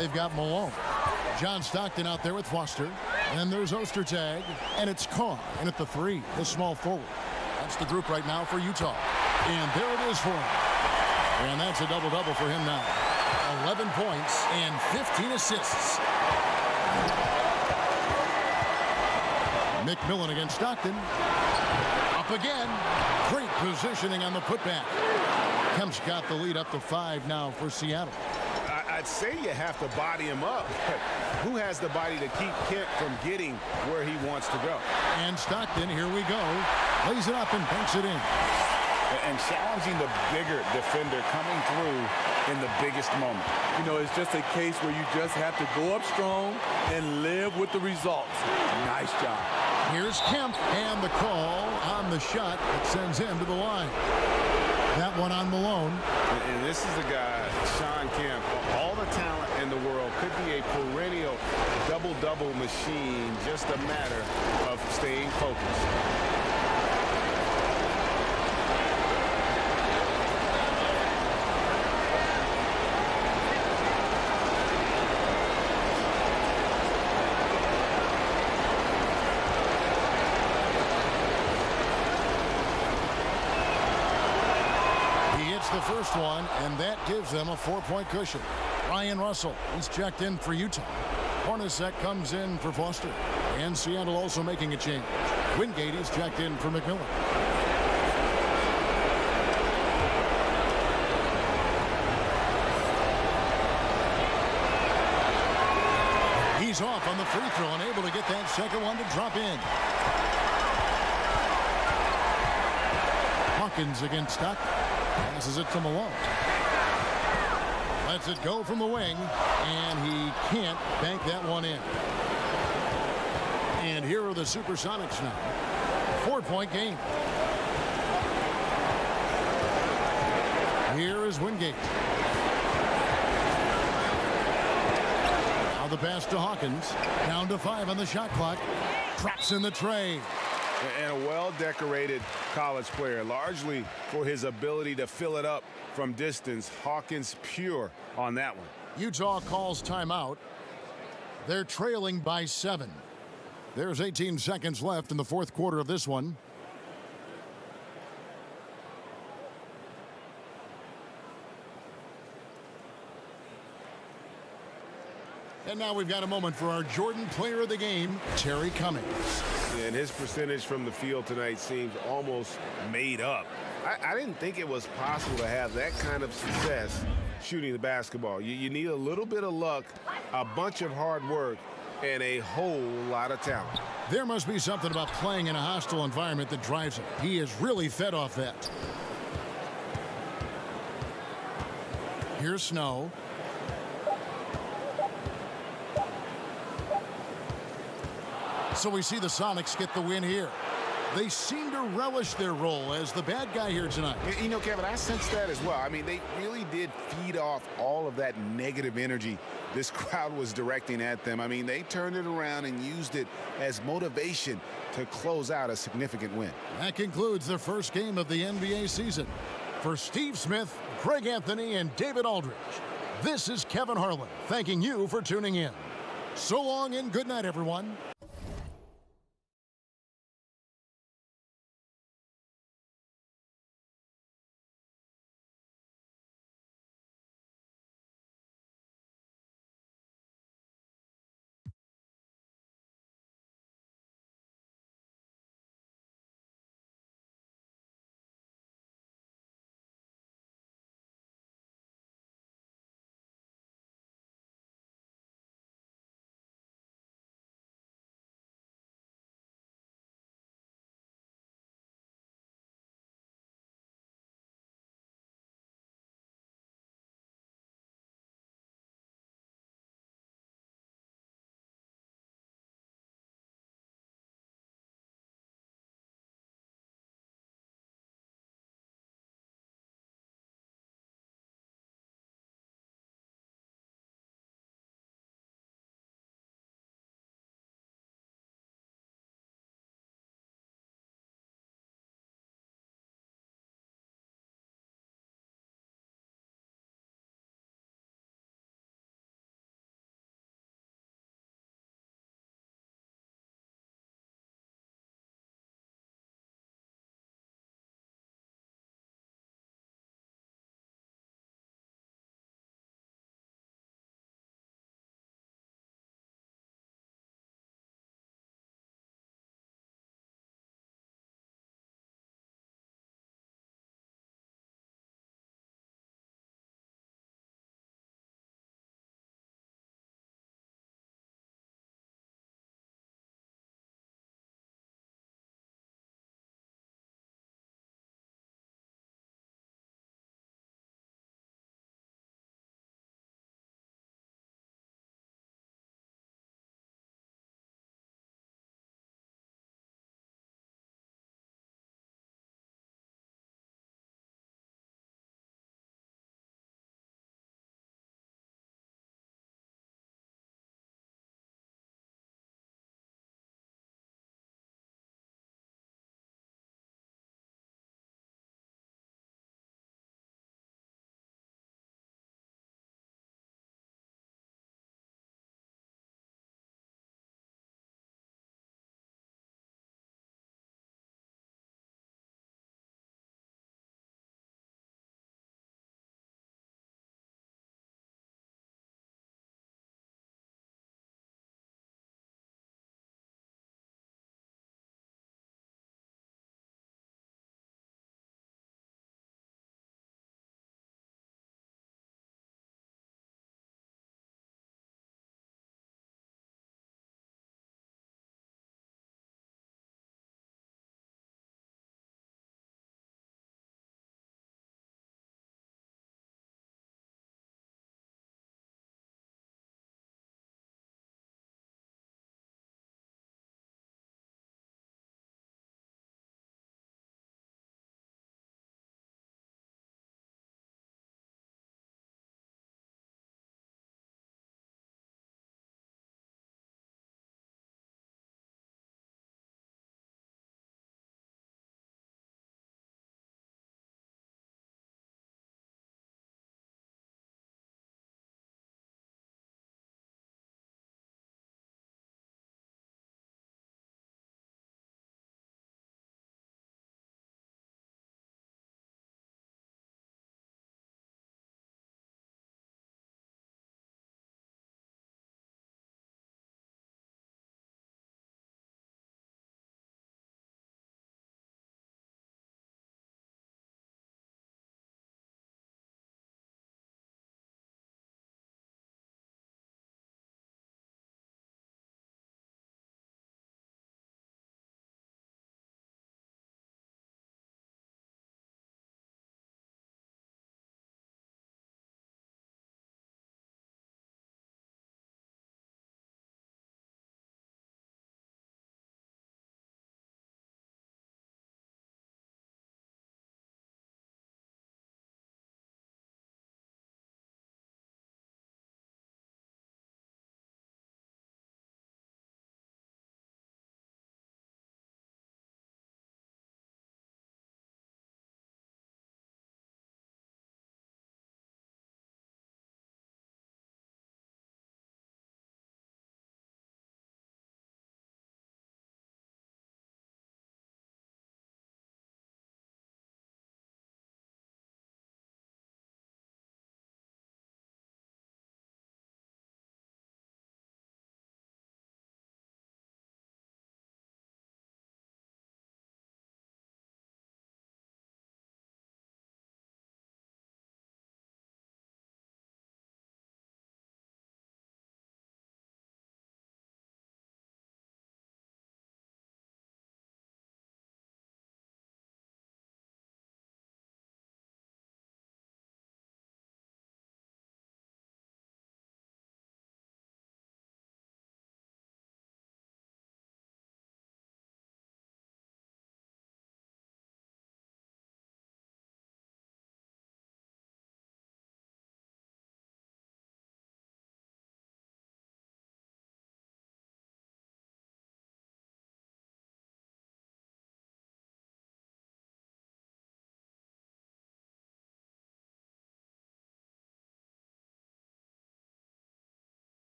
They've got Malone. John Stockton out there with Foster. And there's Ostertag. And it's Carr in at the 3, the small forward. That's the group right now for Utah. And there it is for him. And that's a double-double for him now. 11 points and 15 assists. McMillan against Stockton. Up again. Great positioning on the putback. Kemp's got the lead up to 5 now for Seattle. I'd say you have to body him up. Who has the body to keep Kemp from getting where he wants to go? And Stockton, here we go. Lays it up and banks it in. And challenging the bigger defender coming through in the biggest moment. You know, it's just a case where you just have to go up strong and live with the results. Nice job. Here's Kemp, and the call on the shot that sends him to the line. That one on Malone. And this is the guy, Shawn Kemp, all the talent in the world, could be a perennial double-double machine, just a matter of staying focused. The first one, and that gives them a 4-point cushion. Ryan Russell, he's checked in for Utah. Hornacek comes in for Foster. And Seattle also making a change. Wingate is checked in for McMillan. He's off on the free throw and able to get that second one to drop in. Hawkins against Stockton. Passes it to Malone. Lets it go from the wing, and he can't bank that one in. And here are the Supersonics now. 4-point game. Here is Wingate. Now the pass to Hawkins. Down to 5 on the shot clock. Traps in the tray. And a well-decorated college player, largely for his ability to fill it up from distance. Hawkins pure on that one. Utah calls timeout. They're trailing by 7. There's 18 seconds left in the fourth quarter of this one. And now we've got a moment for our Jordan Player of the Game, Terry Cummings. And his percentage from the field tonight seems almost made up. I didn't think it was possible to have that kind of success shooting the basketball. You need a little bit of luck, a bunch of hard work, and a whole lot of talent. There must be something about playing in a hostile environment that drives him. He is really fed off that. Here's Snow. So we see the Sonics get the win here. They seem to relish their role as the bad guy here tonight. You know, Kevin, I sense that as well. I mean, they really did feed off all of that negative energy this crowd was directing at them. I mean, they turned it around and used it as motivation to close out a significant win. That concludes the first game of the NBA season. For Steve Smith, Greg Anthony, and David Aldridge, this is Kevin Harlan thanking you for tuning in. So long and good night, everyone.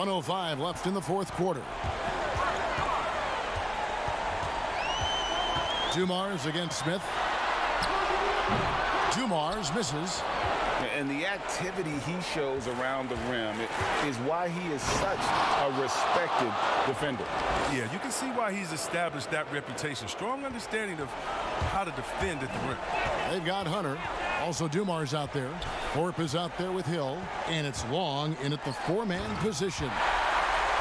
1:05 left in the fourth quarter. Dumars against Smith. Dumars misses. And the activity he shows around the rim is why he is such a respected defender. Yeah, you can see why he's established that reputation. Strong understanding of how to defend at the rim. They've got Hunter. Also Dumars out there. Thorpe is out there with Hill. And it's Long in at the four-man position.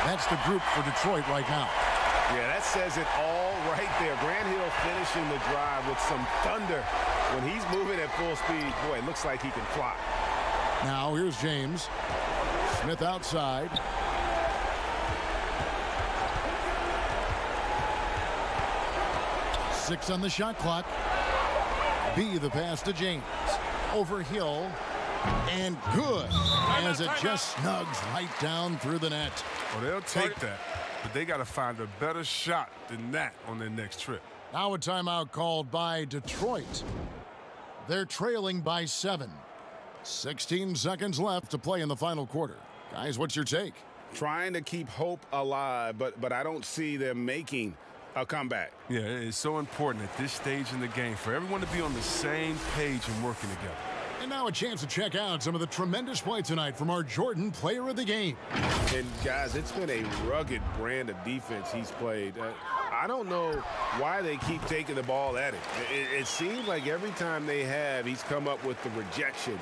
That's the group for Detroit right now. Yeah, that says it all right there. Grant Hill finishing the drive with some thunder. When he's moving at full speed, boy, it looks like he can fly. Now here's James. Smith outside. Six on the shot clock. B the pass to James. Over Hill. And good. As it just snugs right down through the net. Well, they'll take that, but they got to find a better shot than that on their next trip. Now a timeout called by Detroit. They're trailing by 7. 16 seconds left to play in the final quarter. Guys, what's your take? Trying to keep hope alive, but I don't see them making a comeback. Yeah, it's so important at this stage in the game for everyone to be on the same page and working together. And now a chance to check out some of the tremendous play tonight from our Jordan Player of the Game. And, guys, it's been a rugged brand of defense he's played. I don't know why they keep taking the ball at him. It seems like every time they have, he's come up with the rejection.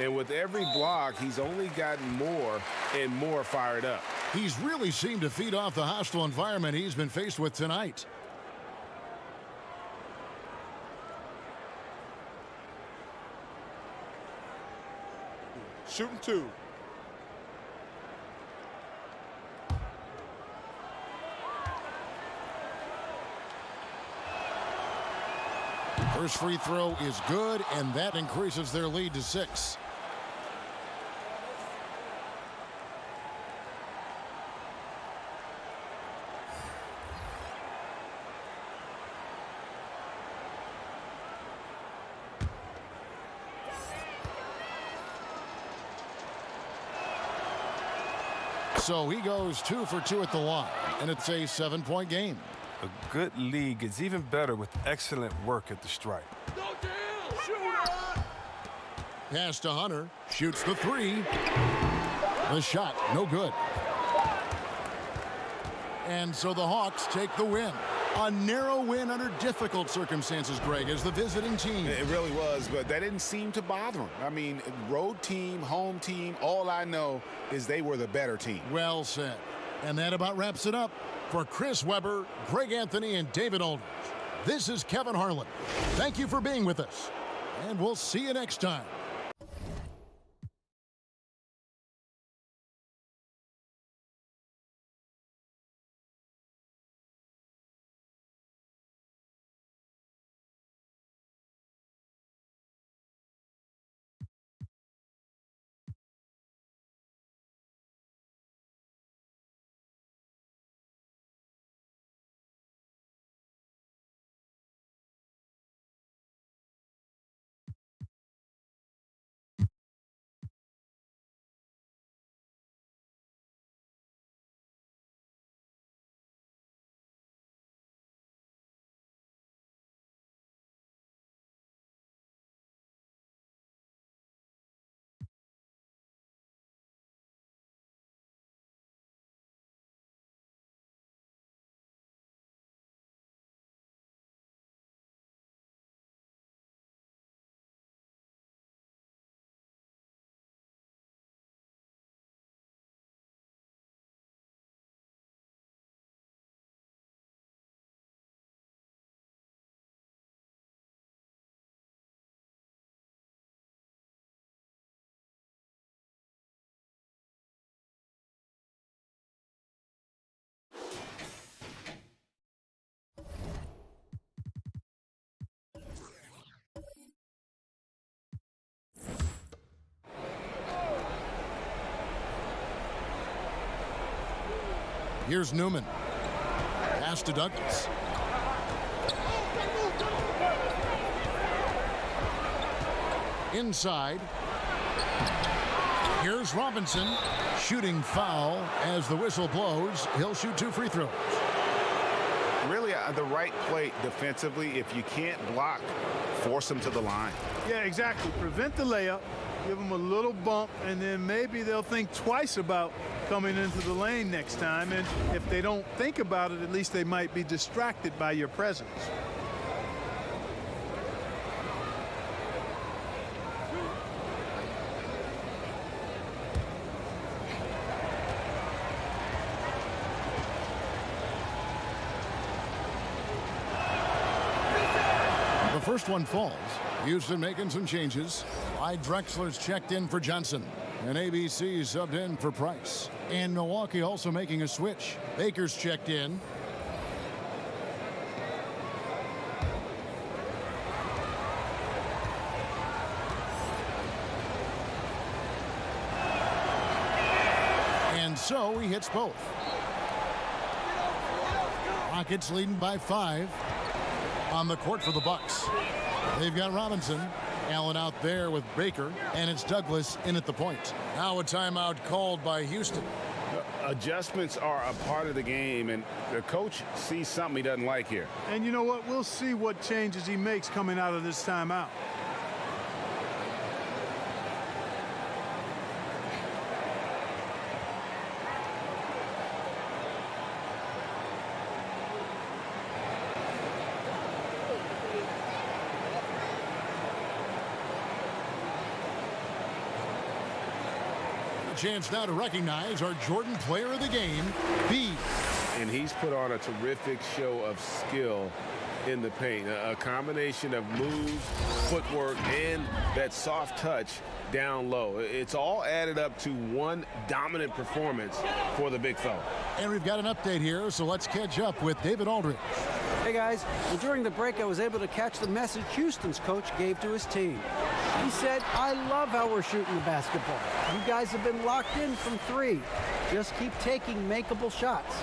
And with every block, he's only gotten more and more fired up. He's really seemed to feed off the hostile environment he's been faced with tonight. Shooting two. First free throw is good, and that increases their lead to 6. So he goes 2 for 2 at the line, and it's a 7-point game. A good league is even better with excellent work at the stripe. Pass to Hunter. Shoots the 3. The shot, no good. And so the Hawks take the win. A narrow win under difficult circumstances, Greg, as the visiting team. It really was, but that didn't seem to bother him. I mean, road team, home team, all I know is they were the better team. Well said. And that about wraps it up. For Chris Webber, Greg Anthony, and David Aldridge, this is Kevin Harlan. Thank you for being with us, and we'll see you next time. Here's Newman. Pass to Douglas. Inside. Here's Robinson. shooting foul. As the whistle blows, he'll shoot 2 free throws. Really the right play defensively. If you can't block, force them to the line. Yeah, exactly. Prevent the layup, give them a little bump, and then maybe they'll think twice about coming into the lane next time. And if they don't think about it, at least they might be distracted by your presence. The first one falls. Houston making some changes. Clyde Drexler's checked in for Johnson. And ABC subbed in for Price. And Milwaukee also making a switch. Baker's checked in. And so he hits both. Rockets leading by 5. On the court for the Bucks. They've got Robinson. Allen out there with Baker, and it's Douglas in at the point. Now a timeout called by Houston. Adjustments are a part of the game, and the coach sees something he doesn't like here. And you know what? We'll see what changes he makes coming out of this timeout. Chance now to recognize our Jordan player of the game, B. And he's put on a terrific show of skill in the paint. A combination of moves, footwork, and that soft touch down low. It's all added up to one dominant performance for the big fella. And we've got an update here, so let's catch up with David Aldridge. Hey guys, well, during the break I was able to catch the message Houston's coach gave to his team. He said, I love how we're shooting the basketball. You guys have been locked in from 3. Just keep taking makeable shots.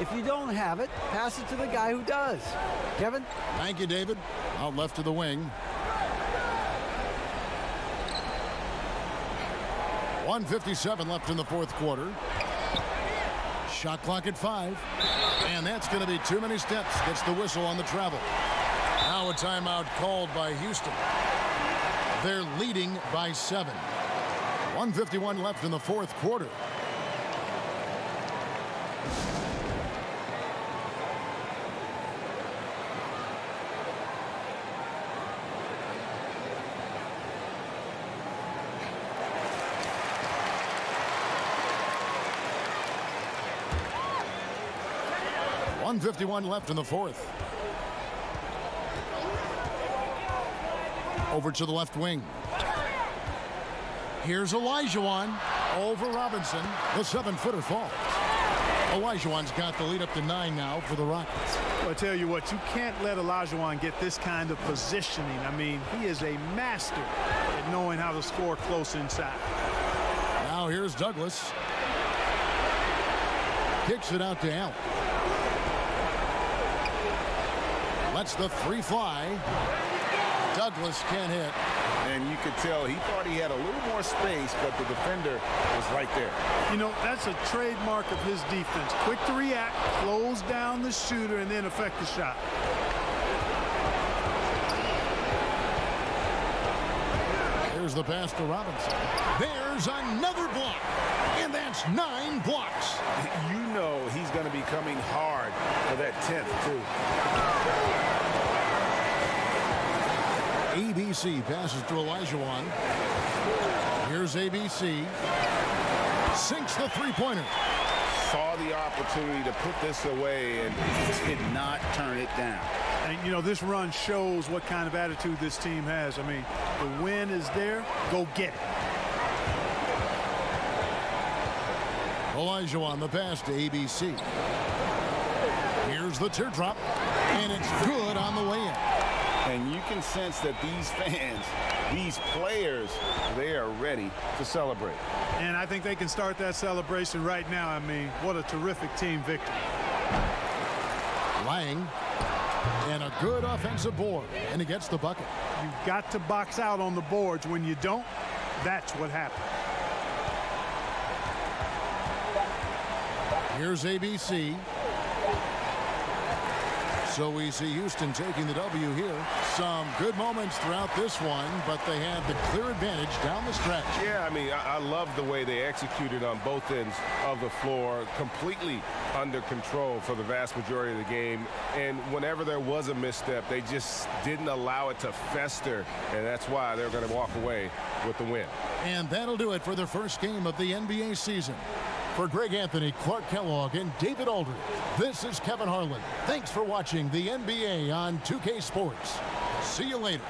If you don't have it, pass it to the guy who does. Kevin? Thank you, David. Out left to the wing. 1:57 left in the fourth quarter. Shot clock at 5. And that's going to be too many steps. Gets the whistle on the travel. Now a timeout called by Houston. They're leading by 7. 1:51 left in the fourth quarter. .51 left in the fourth. Over to the left wing. Here's Olajuwon over Robinson. The 7-footer falls. Olajuwon's got the lead up to 9 now for the Rockets. Well, I tell you what, you can't let Olajuwon get this kind of positioning. I mean, he is a master at knowing how to score close inside. Now here's Douglas. Kicks it out to Allen. Lets the 3 fly. Douglas can't hit. And you could tell he thought he had a little more space, but the defender was right there. You know, that's a trademark of his defense. Quick to react, close down the shooter, and then affect the shot. Here's the pass to Robinson. There's another block. And that's 9 blocks. You know he's going to be coming hard for that 10th, too. ABC passes to Olajuwon. Here's ABC. Sinks the 3-pointer. Saw the opportunity to put this away and did not turn it down. And, you know, this run shows what kind of attitude this team has. I mean, the win is there. Go get it. Olajuwon, the pass to ABC. Here's the teardrop. And it's good on the way in. And you can sense that these fans, these players, they are ready to celebrate. And I think they can start that celebration right now. I mean, what a terrific team victory. Lang. And a good offensive board. And he gets the bucket. You've got to box out on the boards. When you don't, that's what happens. Here's ABC. So we see Houston taking the W here. Some good moments throughout this one, but they have the clear advantage down the stretch. Yeah, I mean, I love the way they executed on both ends of the floor, completely under control for the vast majority of the game. And whenever there was a misstep, they just didn't allow it to fester, and that's why they're going to walk away with the win. And that'll do it for the first game of the NBA season. For Greg Anthony, Clark Kellogg, and David Aldridge, this is Kevin Harlan. Thanks for watching the NBA on 2K Sports. See you later.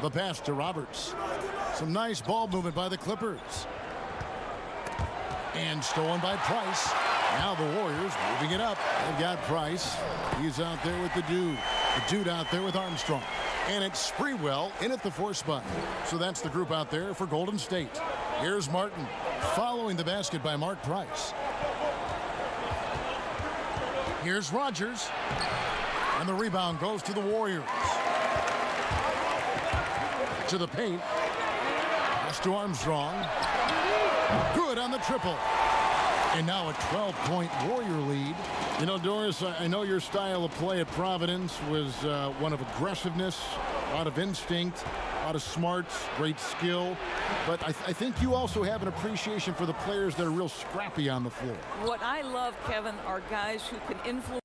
The pass to Roberts. Some nice ball movement by the Clippers. And stolen by Price. Now the Warriors moving it up. They've got Price. He's out there with the dude. The dude out there with Armstrong. And it's Sprewell in at the 4 spot. So that's the group out there for Golden State. Here's Martin following the basket by Mark Price. Here's Rogers. And the rebound goes to the Warriors. To the paint. Pass to Armstrong. Good on the triple. And now a 12-point Warrior lead. You know, Doris, I know your style of play at Providence was one of aggressiveness, a lot of instinct, a lot of smarts, great skill. But I think you also have an appreciation for the players that are real scrappy on the floor. What I love, Kevin, are guys who can influence.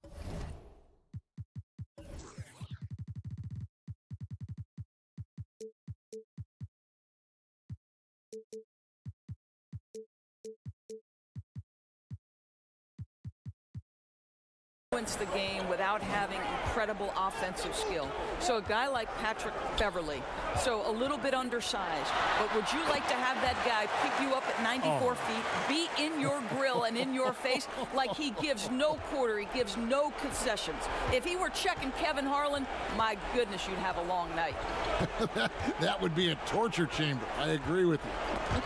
influence the game without having incredible offensive skill. So a guy like Patrick Beverly, so a little bit undersized, but would you like to have that guy pick you up at 94 feet, be in your grill and in your face like he gives no quarter, he gives no concessions? If he were checking Kevin Harlan, my goodness, you'd have a long night. That would be a torture chamber. I agree with you.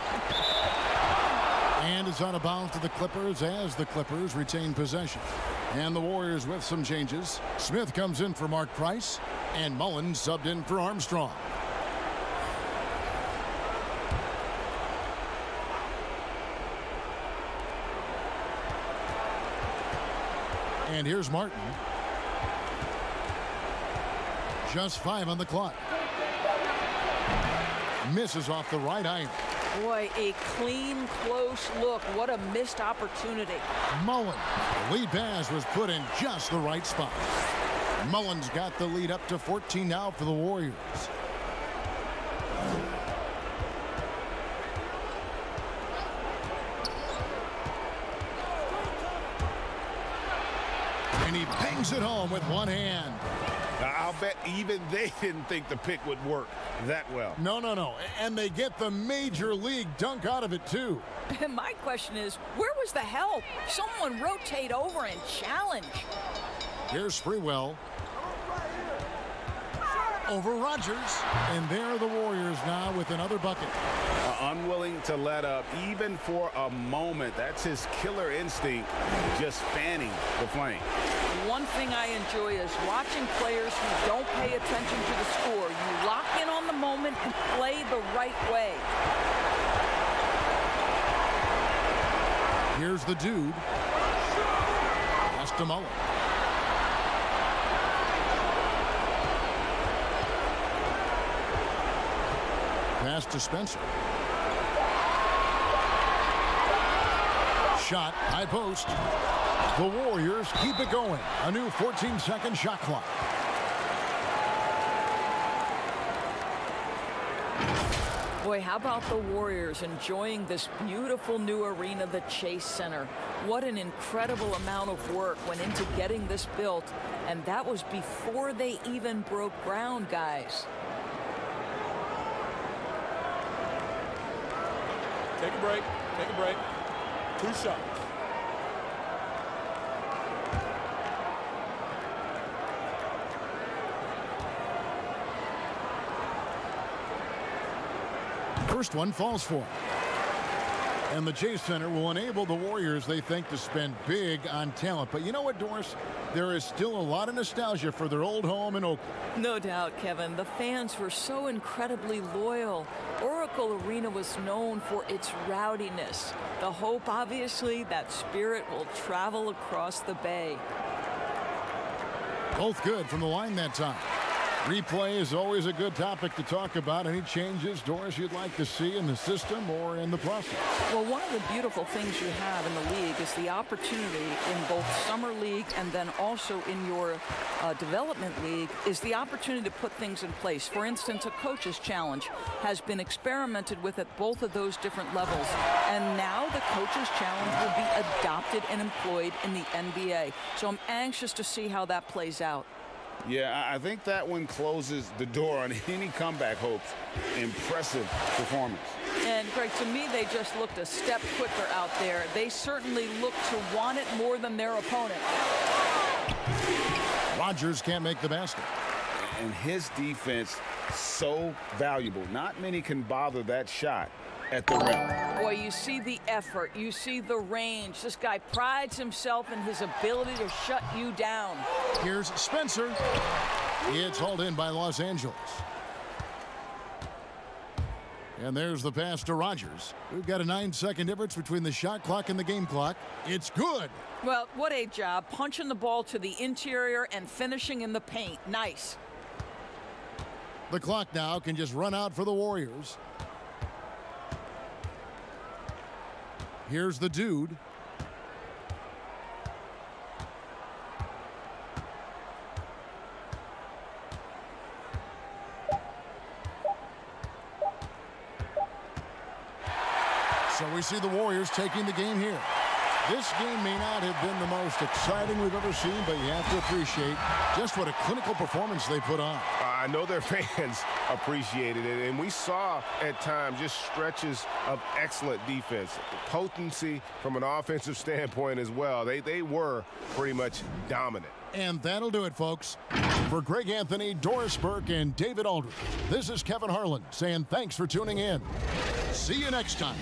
And it's out of bounds to the Clippers as the Clippers retain possession. And the Warriors with some changes. Smith comes in for Mark Price, and Mullins subbed in for Armstrong. And here's Martin. Just 5 on the clock. Misses off the right iron. Boy, a clean, close look. What a missed opportunity. Mullins. The lead pass was put in just the right spot. Mullins got the lead up to 14 now for the Warriors. And he bangs it home with one hand. I'll bet even they didn't think the pick would work that well. No. And they get the major league dunk out of it, too. My question is, where was the help? Someone rotate over and challenge. Here's Sprewell. Over Rogers. And there are the Warriors now with another bucket. Unwilling to let up even for a moment. That's his killer instinct, just fanning the flame. One thing I enjoy is watching players who don't pay attention to the score. You lock in on the moment and play the right way. Here's the dude. Pass to Mullins. Pass to Spencer. Shot, high post. The Warriors keep it going. A new 14-second shot clock. Boy, how about the Warriors enjoying this beautiful new arena, the Chase Center? What an incredible amount of work went into getting this built, and that was before they even broke ground, guys. Take a break. Take a break. 2 shots. First one falls for him. And the Chase Center will enable the Warriors, they think, to spend big on talent. But you know what, Doris? There is still a lot of nostalgia for their old home in Oakland. No doubt, Kevin. The fans were so incredibly loyal. Oracle Arena was known for its rowdiness. The hope, obviously, that spirit will travel across the bay. Both good from the line that time. Replay is always a good topic to talk about. Any changes, Doris, you'd like to see in the system or in the process? Well, one of the beautiful things you have in the league is the opportunity in both Summer League and then also in your development league is the opportunity to put things in place. For instance, a coach's challenge has been experimented with at both of those different levels. And now the coach's challenge will be adopted and employed in the NBA. So I'm anxious to see how that plays out. Yeah, I think that one closes the door on any comeback hopes. Impressive performance. And, Greg, to me, they just looked a step quicker out there. They certainly look to want it more than their opponent. Rogers can't make the basket. And his defense, so valuable. Not many can bother that shot at the rim. Boy, you see the effort. You see the range. This guy prides himself in his ability to shut you down. Here's Spencer. It's hauled in by Los Angeles. And there's the pass to Rogers. We've got a 9-second difference between the shot clock and the game clock. It's good. Well, what a job. Punching the ball to the interior and finishing in the paint. Nice. The clock now can just run out for the Warriors. Here's the dude. So we see the Warriors taking the game here. This game may not have been the most exciting we've ever seen, but you have to appreciate just what a clinical performance they put on. I know their fans appreciated it, and we saw at times just stretches of excellent defense. Potency from an offensive standpoint as well. They were pretty much dominant. And that'll do it, folks. For Greg Anthony, Doris Burke, and David Aldridge, this is Kevin Harlan saying thanks for tuning in. See you next time.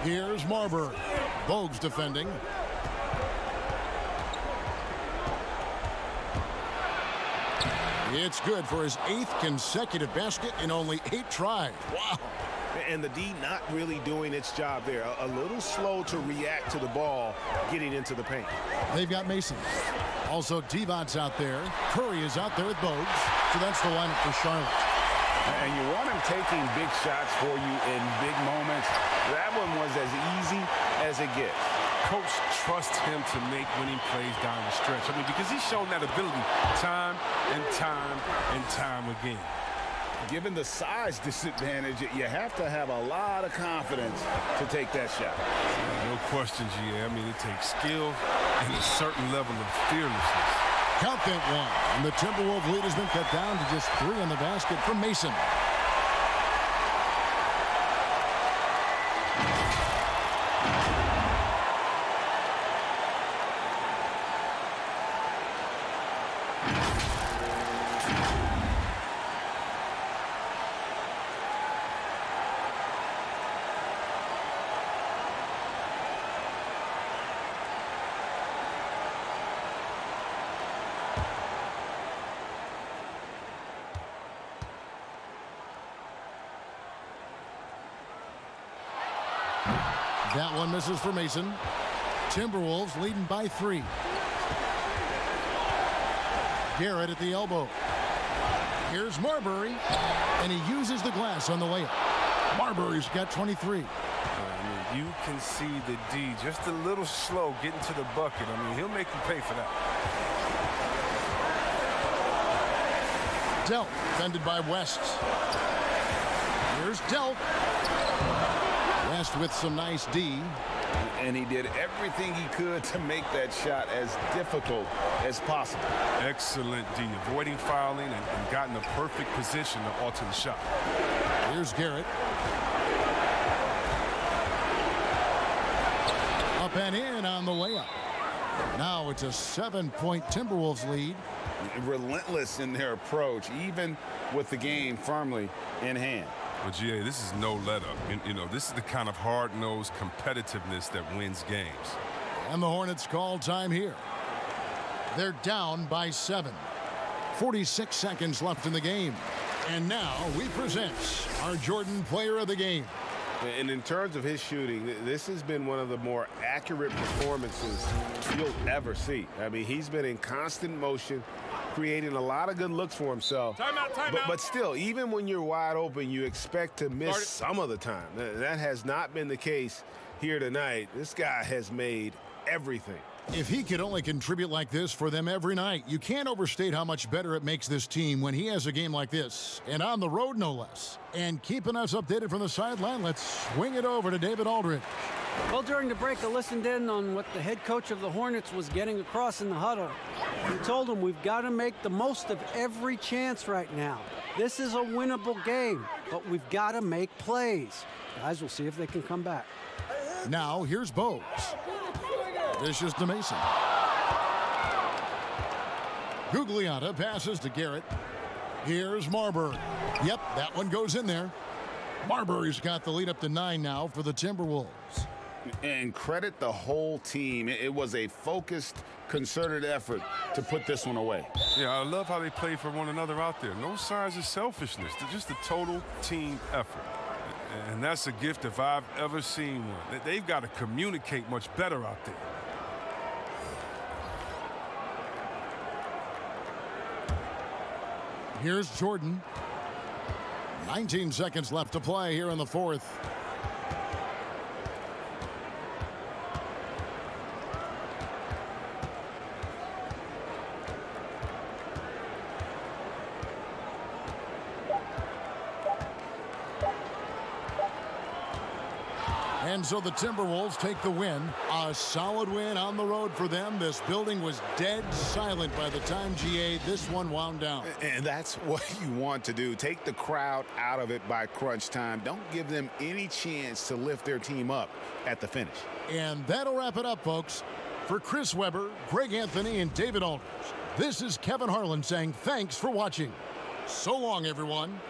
Here's Marbury. Bogues defending. It's good for his 8th consecutive basket in only 8 tries. Wow. And the D not really doing its job there. A little slow to react to the ball getting into the paint. They've got Mason. Also, Devon's out there. Curry is out there with Bogues. So that's the lineup for Charlotte. And you want him taking big shots for you in big moments. That one was as easy as it gets. Coach trusts him to make winning plays down the stretch. I mean, because he's shown that ability time and time and time again. Given the size disadvantage, you have to have a lot of confidence to take that shot. No question, GA. I mean, it takes skill and a certain level of fearlessness. Count that one. And the Timberwolves lead has been cut down to just 3 in the basket from Mason. That one misses for Mason. Timberwolves leading by 3. Garrett at the elbow. Here's Marbury, and he uses the glass on the layup. Marbury's got 23. You can see the D just a little slow getting to the bucket. I mean, he'll make you pay for that. Delk, defended by West. Here's Delk. West with some nice D. And he did everything he could to make that shot as difficult as possible. Excellent D, avoiding fouling and got in the perfect position to alter the shot. Here's Garrett. Up and in on the layup. Now it's a 7-point Timberwolves lead. Relentless in their approach, even with the game firmly in hand. Well, GA, this is no let-up. You know, this is the kind of hard-nosed competitiveness that wins games. And the Hornets call time here. They're down by 7. 46 seconds left in the game. And now we present our Jordan Player of the Game. And in terms of his shooting, this has been one of the more accurate performances you'll ever see. I mean, he's been in constant motion, creating a lot of good looks for himself. But still, even when you're wide open, you expect to miss some of the time. That has not been the case here tonight. This guy has made everything. If he could only contribute like this for them every night, you can't overstate how much better it makes this team when he has a game like this, and on the road no less. And keeping us updated from the sideline, let's swing it over to David Aldridge. Well, during the break, I listened in on what the head coach of the Hornets was getting across in the huddle. He told them we've got to make the most of every chance right now. This is a winnable game, but we've got to make plays. Guys, we'll see if they can come back. Now, here's Bogues. Dishes to Mason. Gugliotta passes to Garrett. Here's Marbury. Yep, that one goes in there. Marbury's got the lead up to 9 now for the Timberwolves. And credit the whole team. It was a focused, concerted effort to put this one away. Yeah, I love how they play for one another out there. No signs of selfishness. They're just a total team effort. And that's a gift if I've ever seen one. They've got to communicate much better out there. Here's Jordan. 19 seconds left to play here in the 4th. And so the Timberwolves take the win. A solid win on the road for them. This building was dead silent by the time, GA, this one wound down. And that's what you want to do. Take the crowd out of it by crunch time. Don't give them any chance to lift their team up at the finish. And that'll wrap it up, folks. For Chris Webber, Greg Anthony, and David Aldridge, this is Kevin Harlan saying thanks for watching. So long, everyone.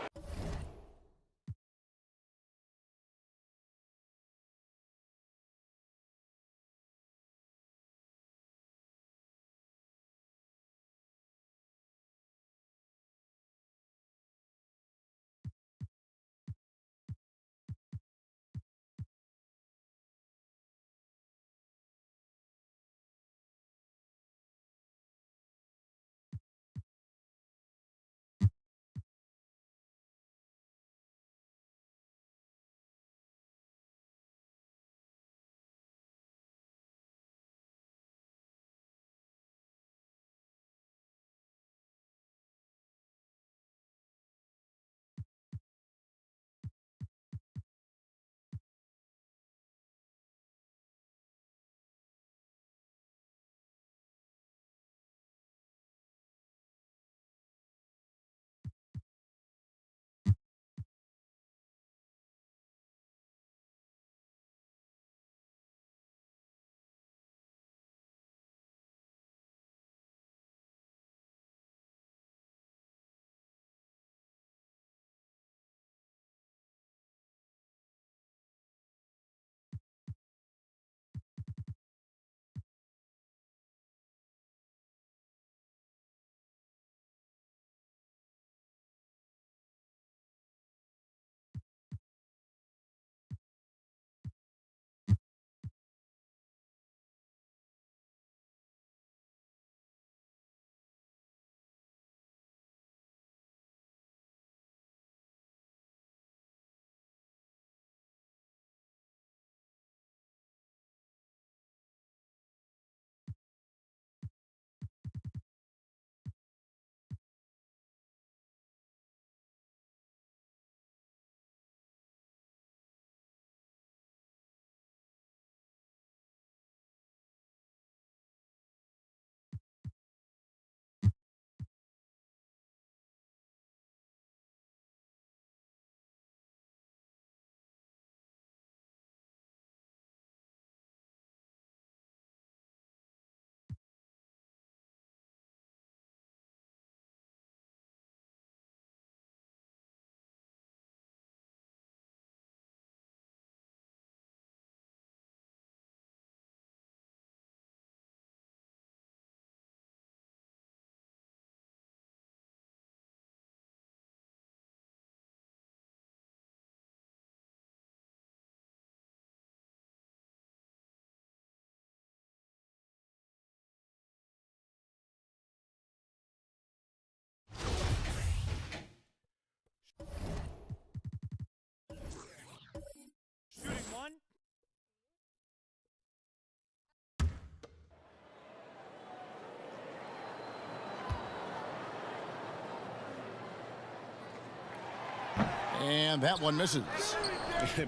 And that one misses.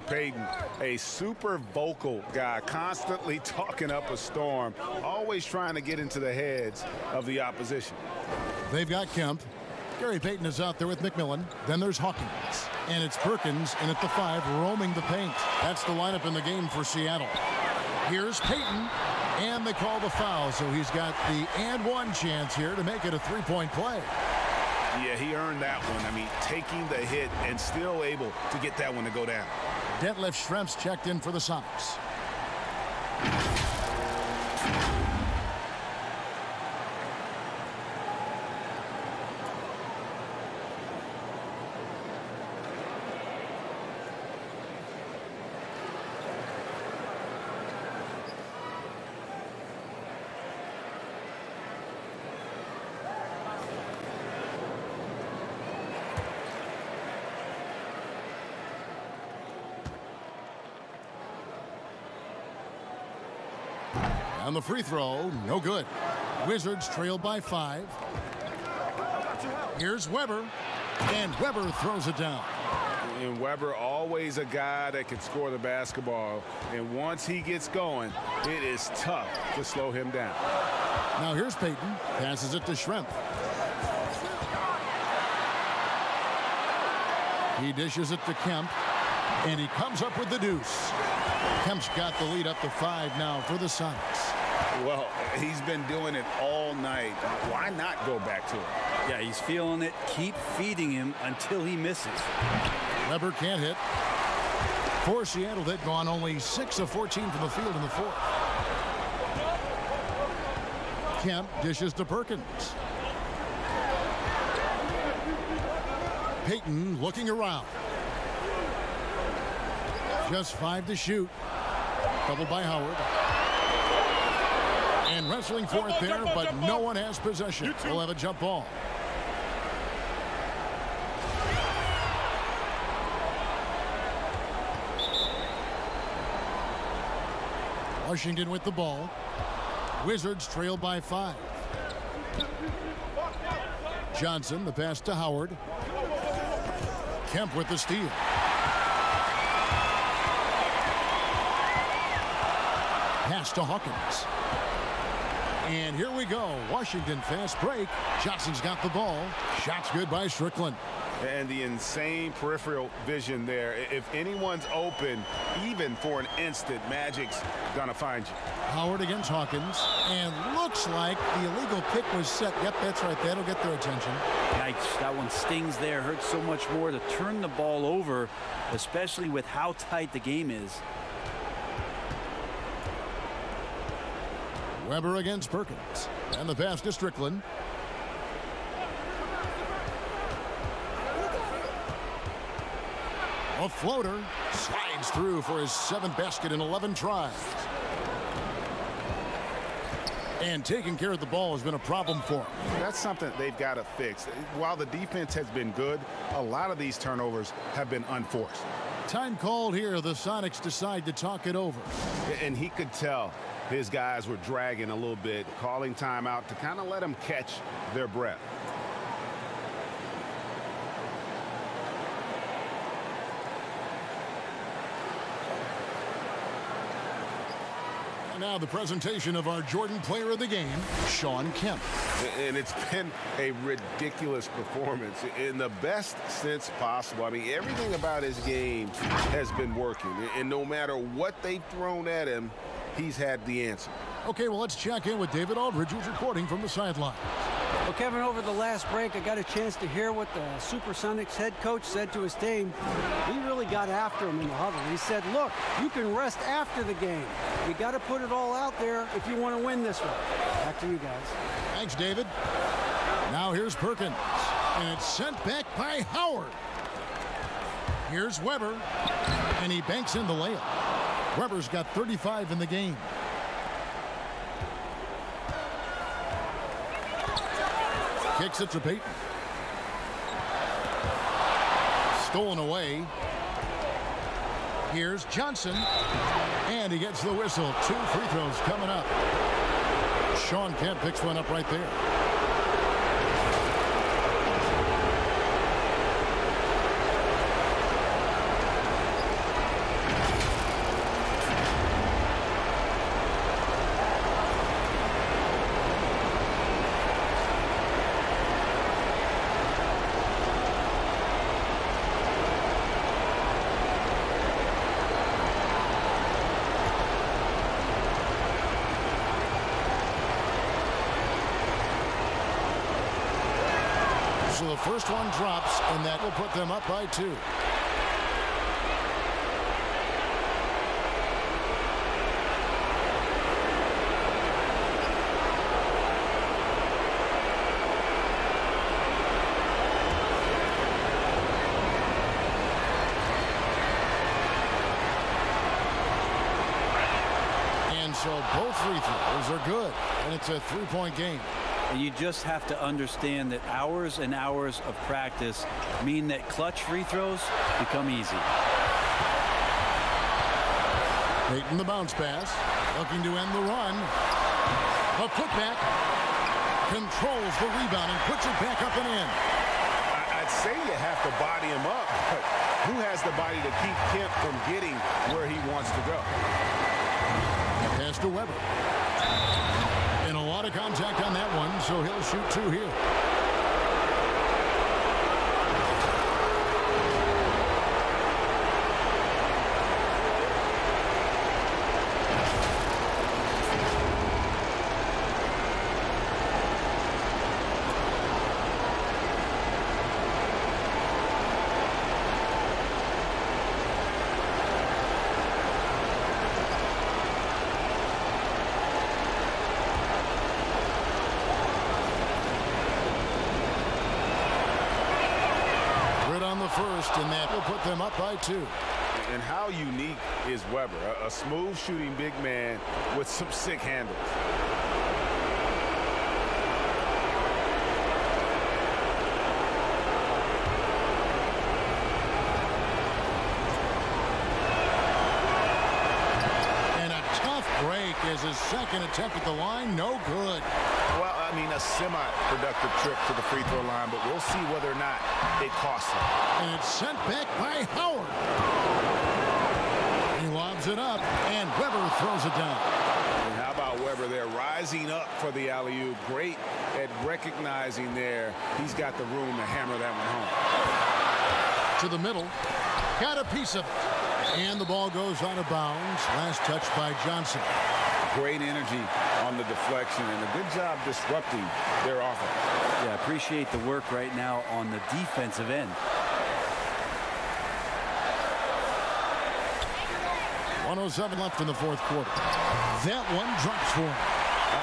Peyton, a super vocal guy, constantly talking up a storm, always trying to get into the heads of the opposition. They've got Kemp. Gary Payton is out there with McMillan. Then there's Hawkins. And it's Perkins in at the 5, roaming the paint. That's the lineup in the game for Seattle. Here's Payton. And they call the foul, so he's got the and one chance here to make it a three-point play. Yeah, he earned that one. I mean, taking the hit and still able to get that one to go down. Detlef Schrempf's checked in for the Sonics. On the free throw, no good. Wizards trail by 5. Here's Weber, and Weber throws it down. And Weber, always a guy that can score the basketball. And once he gets going, it is tough to slow him down. Now here's Payton, passes it to Schrempf. He dishes it to Kemp, and he comes up with the deuce. Kemp's got the lead up to 5 now for the Sonics. Well, he's been doing it all night. Why not go back to it? Yeah, he's feeling it. Keep feeding him until he misses. Weber can't hit. For Seattle, they've gone only 6 of 14 from the field in the 4th. Kemp dishes to Perkins. Payton looking around. Just 5 to shoot. Doubled by Howard. And wrestling for it there, but no one has possession. We'll have a jump ball. Washington with the ball. Wizards trail by 5. Johnson, the pass to Howard. Kemp with the steal. Pass to Hawkins. And here we go. Washington fast break. Johnson's got the ball. Shot's good by Strickland. And the insane peripheral vision there. If anyone's open, even for an instant, Magic's gonna find you. Howard against Hawkins. And looks like the illegal pick was set. Yep, that's right. That'll get their attention. Yikes, that one stings there. Hurts so much more to turn the ball over, especially with how tight the game is. Weber against Perkins. And the pass to Strickland. A floater slides through for his 7th basket in 11 tries. And taking care of the ball has been a problem for him. That's something they've got to fix. While the defense has been good, a lot of these turnovers have been unforced. Time called here. The Sonics decide to talk it over. And he could tell his guys were dragging a little bit, calling timeout to kind of let them catch their breath. And now the presentation of our Jordan Player of the Game, Shawn Kemp. And it's been a ridiculous performance in the best sense possible. I mean, everything about his game has been working. And no matter what they've thrown at him, he's had the answer. Okay, well, let's check in with David Aldridge, who's reporting from the sideline. Well, Kevin, over the last break, I got a chance to hear what the Supersonics head coach said to his team. He really got after him in the huddle. He said, look, you can rest after the game. You got to put it all out there if you want to win this one. Back to you guys. Thanks, David. Now here's Perkins. And it's sent back by Howard. Here's Weber. And he banks in the layup. Weber's got 35 in the game. Kicks it to Payton. Stolen away. Here's Johnson. And he gets the whistle. 2 free throws coming up. Shawn Kemp picks one up right there. So the first one drops, and that will put them up by 2. So both free throws are good, and it's a 3-point game. And you just have to understand that hours and hours of practice mean that clutch free throws become easy. Peyton the bounce pass, looking to end the run. A putback, controls the rebound and puts it back up and in. I'd say you have to body him up, but who has the body to keep Kemp from getting where he wants to go? Pass to Weber. And a lot of contact on that one, so he'll shoot 2 here. First, and that will put them up by 2. And how unique is Weber? A smooth shooting big man with some sick handles. And a tough break is his second attempt at the line. No good. Well, I mean, a semi-productive trip to the free throw line, but we'll see whether or not it costs him. And it's sent back by Howard. He lobs it up, and Weber throws it down. And how about Weber there rising up for the alley-oop? Great at recognizing there. He's got the room to hammer that one home. To the middle. Got a piece of it. And the ball goes out of bounds. Last touch by Johnson. Great energy on the deflection and a good job disrupting their offense. Yeah, appreciate the work right now on the defensive end. 1:07 left in the fourth quarter. That one drops for him.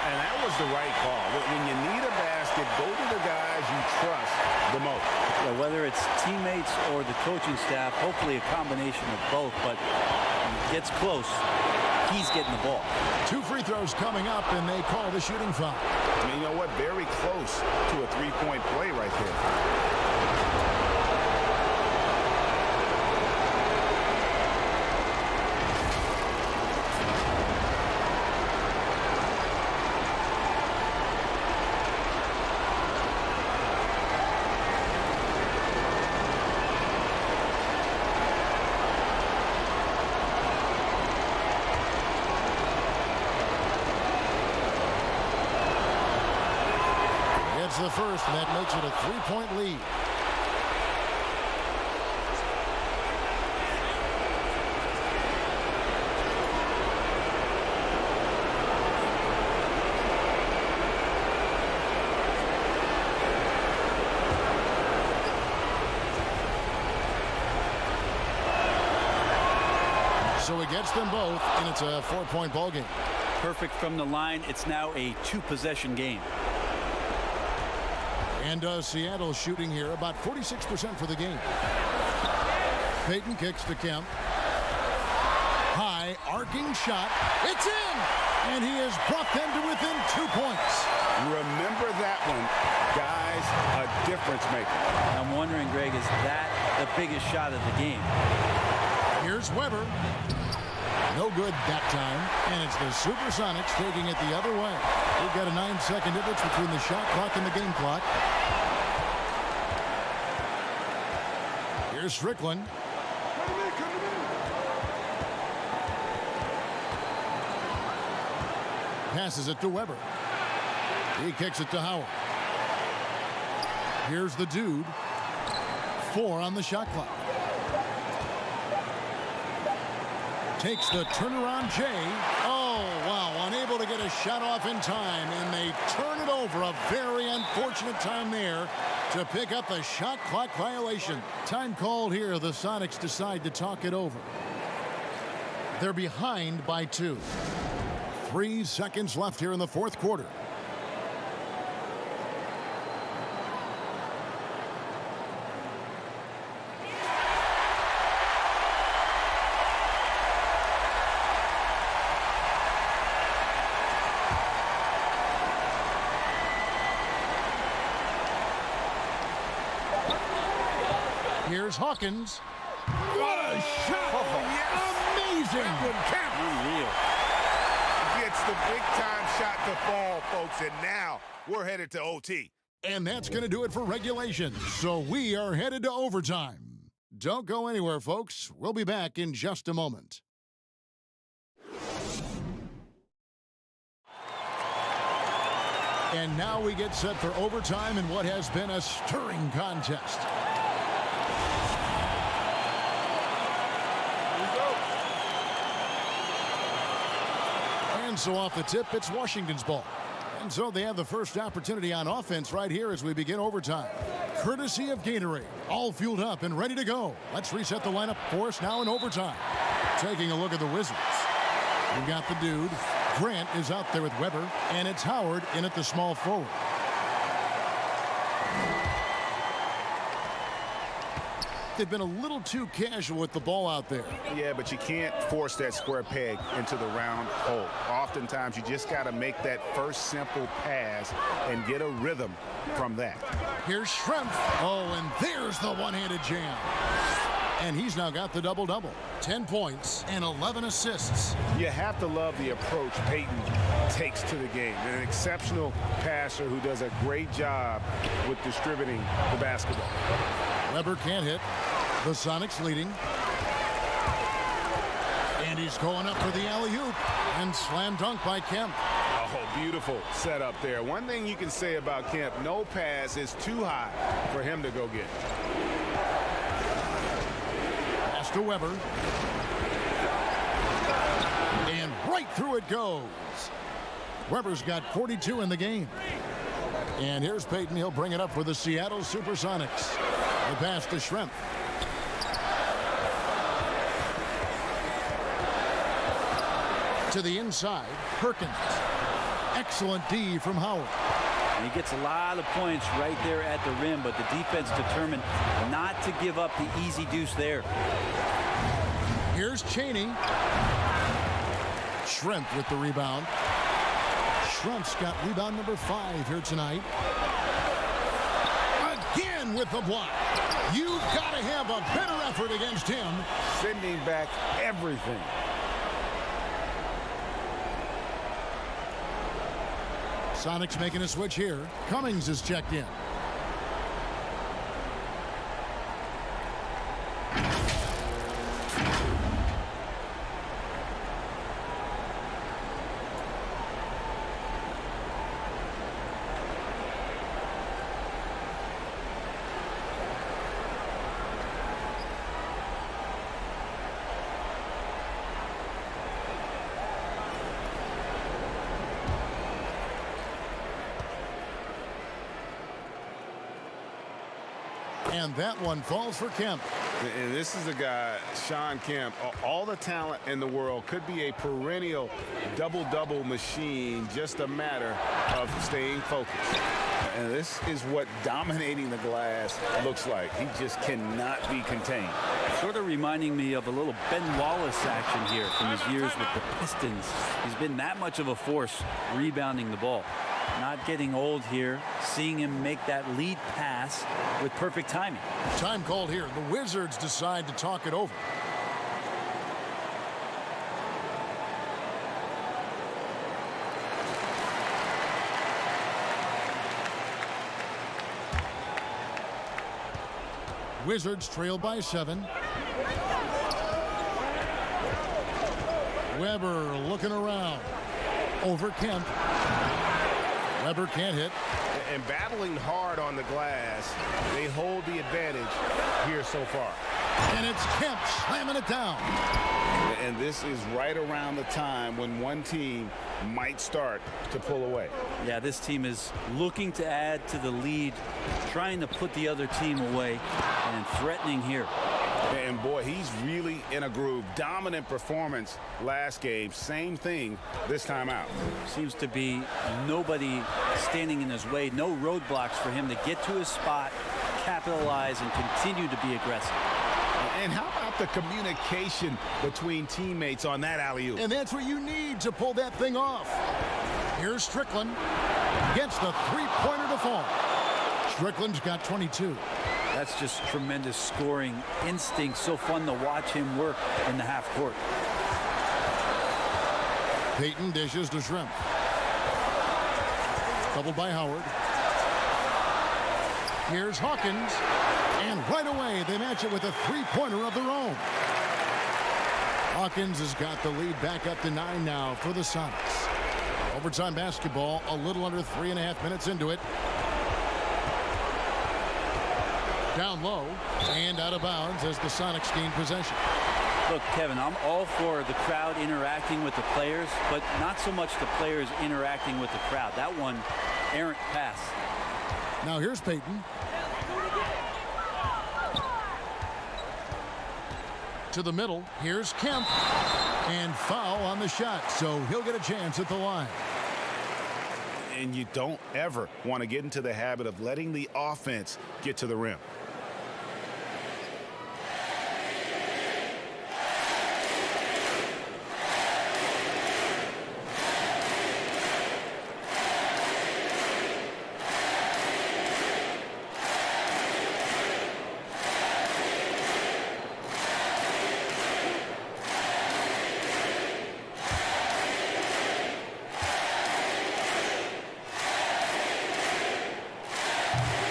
And that was the right call. When you need a basket, go to the guys you trust the most. Yeah, whether it's teammates or the coaching staff, hopefully a combination of both, but when it gets close, he's getting the ball. 2 free throws coming up, and they call the shooting foul. I mean, you know what? Very close to a 3-point play right there. The first, and that makes it a 3-point lead. So he gets them both, and it's a 4-point ball game. Perfect from the line. It's now a 2-possession game. And Seattle shooting here about 46% for the game. Peyton kicks to Kemp. High, arcing shot. It's in! And he has brought them to within 2 points. Remember that one. Guys, a difference maker. I'm wondering, Greg, is that the biggest shot of the game? Here's Weber. No good that time. And it's the Supersonics taking it the other way. We've got a 9-second difference between the shot clock and the game clock. Here's Strickland. Passes it to Weber. He kicks it to Howard. Here's the dude. 4 on the shot clock. Takes the turnaround Jay. Oh, wow. Unable to get a shot off in time, and they turn it over. A very unfortunate time there to pick up the shot clock violation. Time called here. The Sonics decide to talk it over. They're behind by 2. 3 seconds left here in the fourth quarter. Here's Hawkins. What a shot! Oh, yes. Amazing! Unreal. Gets the big-time shot to fall, folks, and now we're headed to OT. And that's going to do it for regulation. So we are headed to overtime. Don't go anywhere, folks. We'll be back in just a moment. And now we get set for overtime in what has been a stirring contest. And so off the tip, it's Washington's ball. And so they have the first opportunity on offense right here as we begin overtime. Courtesy of Gatorade, all fueled up and ready to go. Let's reset the lineup for us now in overtime. Taking a look at the Wizards. We've got the dude. Grant is out there with Weber, and it's Howard in at the small forward. They've been a little too casual with the ball out there. Yeah, but you can't force that square peg into the round hole. Oftentimes, you just got to make that first simple pass and get a rhythm from that. Here's Schrempf. Oh, and there's the one-handed jam. And he's now got the double-double. 10 points and 11 assists. You have to love the approach Peyton takes to the game. An exceptional passer who does a great job with distributing the basketball. Weber can't hit. The Sonics leading. And he's going up for the alley-oop. And slam dunk by Kemp. Oh, beautiful setup there. One thing you can say about Kemp, no pass is too high for him to go get. Pass to Weber. And right through it goes. Weber's got 42 in the game. And here's Peyton. He'll bring it up for the Seattle Supersonics. The pass to Schrempf. To the inside, Perkins. Excellent D from Howard. And he gets a lot of points right there at the rim, but the defense determined not to give up the easy deuce there. Here's Chaney. Schrempf with the rebound. Schrempf's got rebound number 5 here tonight. Again with the block. You've got to have a better effort against him. Sending back everything. Sonics making a switch here. Cummings is checked in. And that one falls for Kemp. And this is a guy, Sean Kemp, all the talent in the world, could be a perennial double-double machine, just a matter of staying focused. And this is what dominating the glass looks like. He just cannot be contained. Sort of reminding me of a little Ben Wallace action here from his years with the Pistons. He's been that much of a force rebounding the ball. Not getting old here, seeing him make that lead pass with perfect timing. Time called here. The Wizards decide to talk it over. Wizards trail by 7. Weber looking around. Over Kemp. Weber can't hit. And battling hard on the glass, they hold the advantage here so far. And it's Kemp slamming it down. And this is right around the time when one team might start to pull away. Yeah, this team is looking to add to the lead, trying to put the other team away, and threatening here. And boy, he's really in a groove. Dominant performance last game. Same thing this time out. Seems to be nobody standing in his way, no roadblocks for him to get to his spot, capitalize, and continue to be aggressive. And how about the communication between teammates on that alley-oop? And that's what you need to pull that thing off. Here's Strickland. Gets the three-pointer to fall. Strickland's got 22. That's just tremendous scoring instinct. So fun to watch him work in the half court. Payton dishes to Shrimp. Doubled by Howard. Here's Hawkins. And right away, they match it with a three-pointer of their own. Hawkins has got the lead back up to 9 now for the Sonics. Overtime basketball, a little under 3.5 minutes into it. Down low and out of bounds as the Sonics gain possession. Look, Kevin, I'm all for the crowd interacting with the players, but not so much the players interacting with the crowd. That one, errant pass. Now here's Payton. To the middle. Here's Kemp. And foul on the shot, so he'll get a chance at the line. And you don't ever want to get into the habit of letting the offense get to the rim.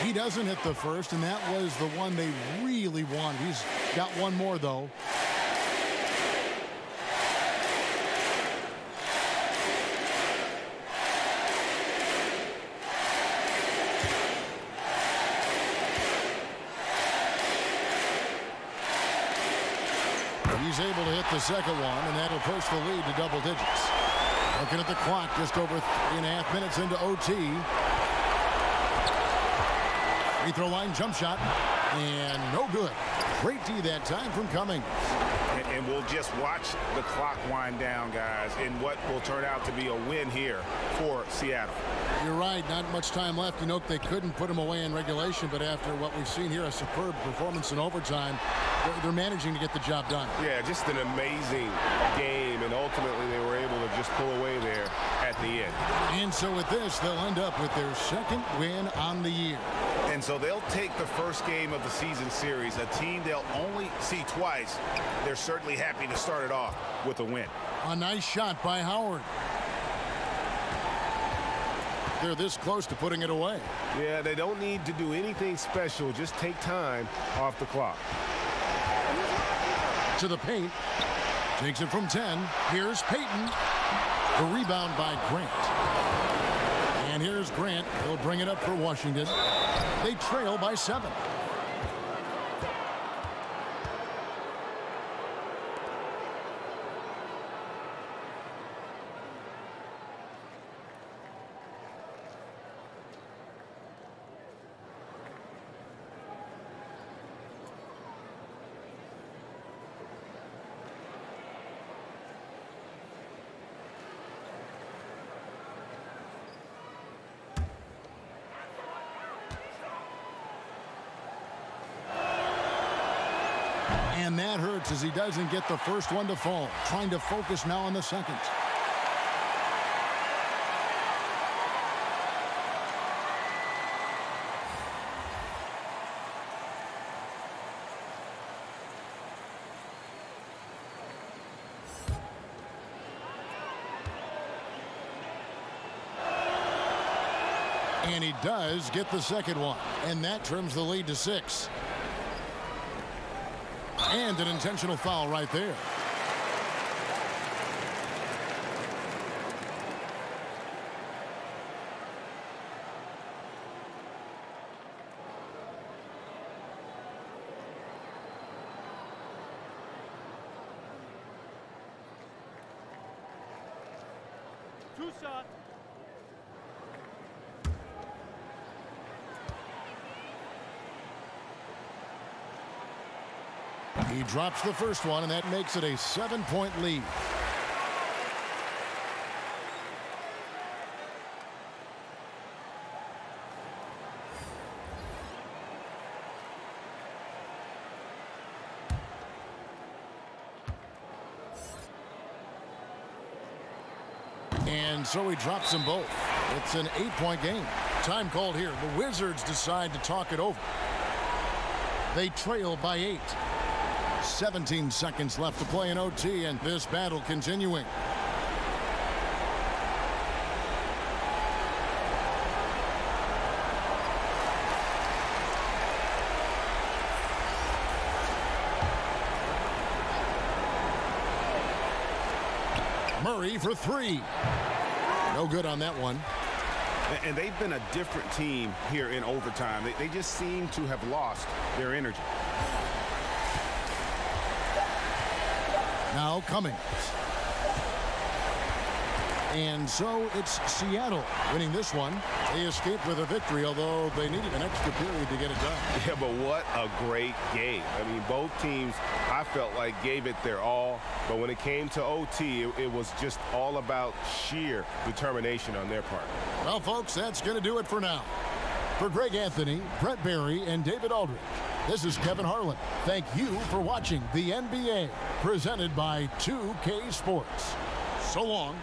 He doesn't hit the first, and that was the one they really wanted. He's got one more, though. He's able to hit the second one, and that'll push the lead to double digits. Looking at the clock, just over 3.5 minutes into OT. Free throw line jump shot, and no good. Great D that time from Cummings. And we'll just watch the clock wind down, guys, in what will turn out to be a win here for Seattle. You're right, not much time left. You know, they couldn't put him away in regulation, but after what we've seen here, a superb performance in overtime, they're managing to get the job done. Yeah, just an amazing game, and ultimately they were able to just pull away there at the end. And so with this, they'll end up with their second win on the year. And so they'll take the first game of the season series, a team they'll only see twice. They're certainly happy to start it off with a win. A nice shot by Howard. They're this close to putting it away. Yeah, they don't need to do anything special. Just take time off the clock. To the paint. Takes it from 10. Here's Payton. The rebound by Grant. And here's Grant. He'll bring it up for Washington. They trail by 7. And that hurts as he doesn't get the first one to fall. Trying to focus now on the second. And he does get the second one. And that trims the lead to 6. And an intentional foul right there. Too short. He drops the first one, and that makes it a 7-point lead. And so he drops them both. It's an 8-point game. Time called here. The Wizards decide to talk it over. They trail by 8. 17 seconds left to play in OT, and this battle continuing. Murray for 3. No good on that one. And they've been a different team here in overtime. They just seem to have lost their energy. Now Cummings. And so it's Seattle winning this one. They escaped with a victory, although they needed an extra period to get it done. Yeah, but what a great game. I mean, both teams, I felt like, gave it their all. But when it came to OT, it was just all about sheer determination on their part. Well, folks, that's going to do it for now. For Greg Anthony, Brett Barry, and David Aldridge, this is Kevin Harlan. Thank you for watching the NBA, presented by 2K Sports. So long.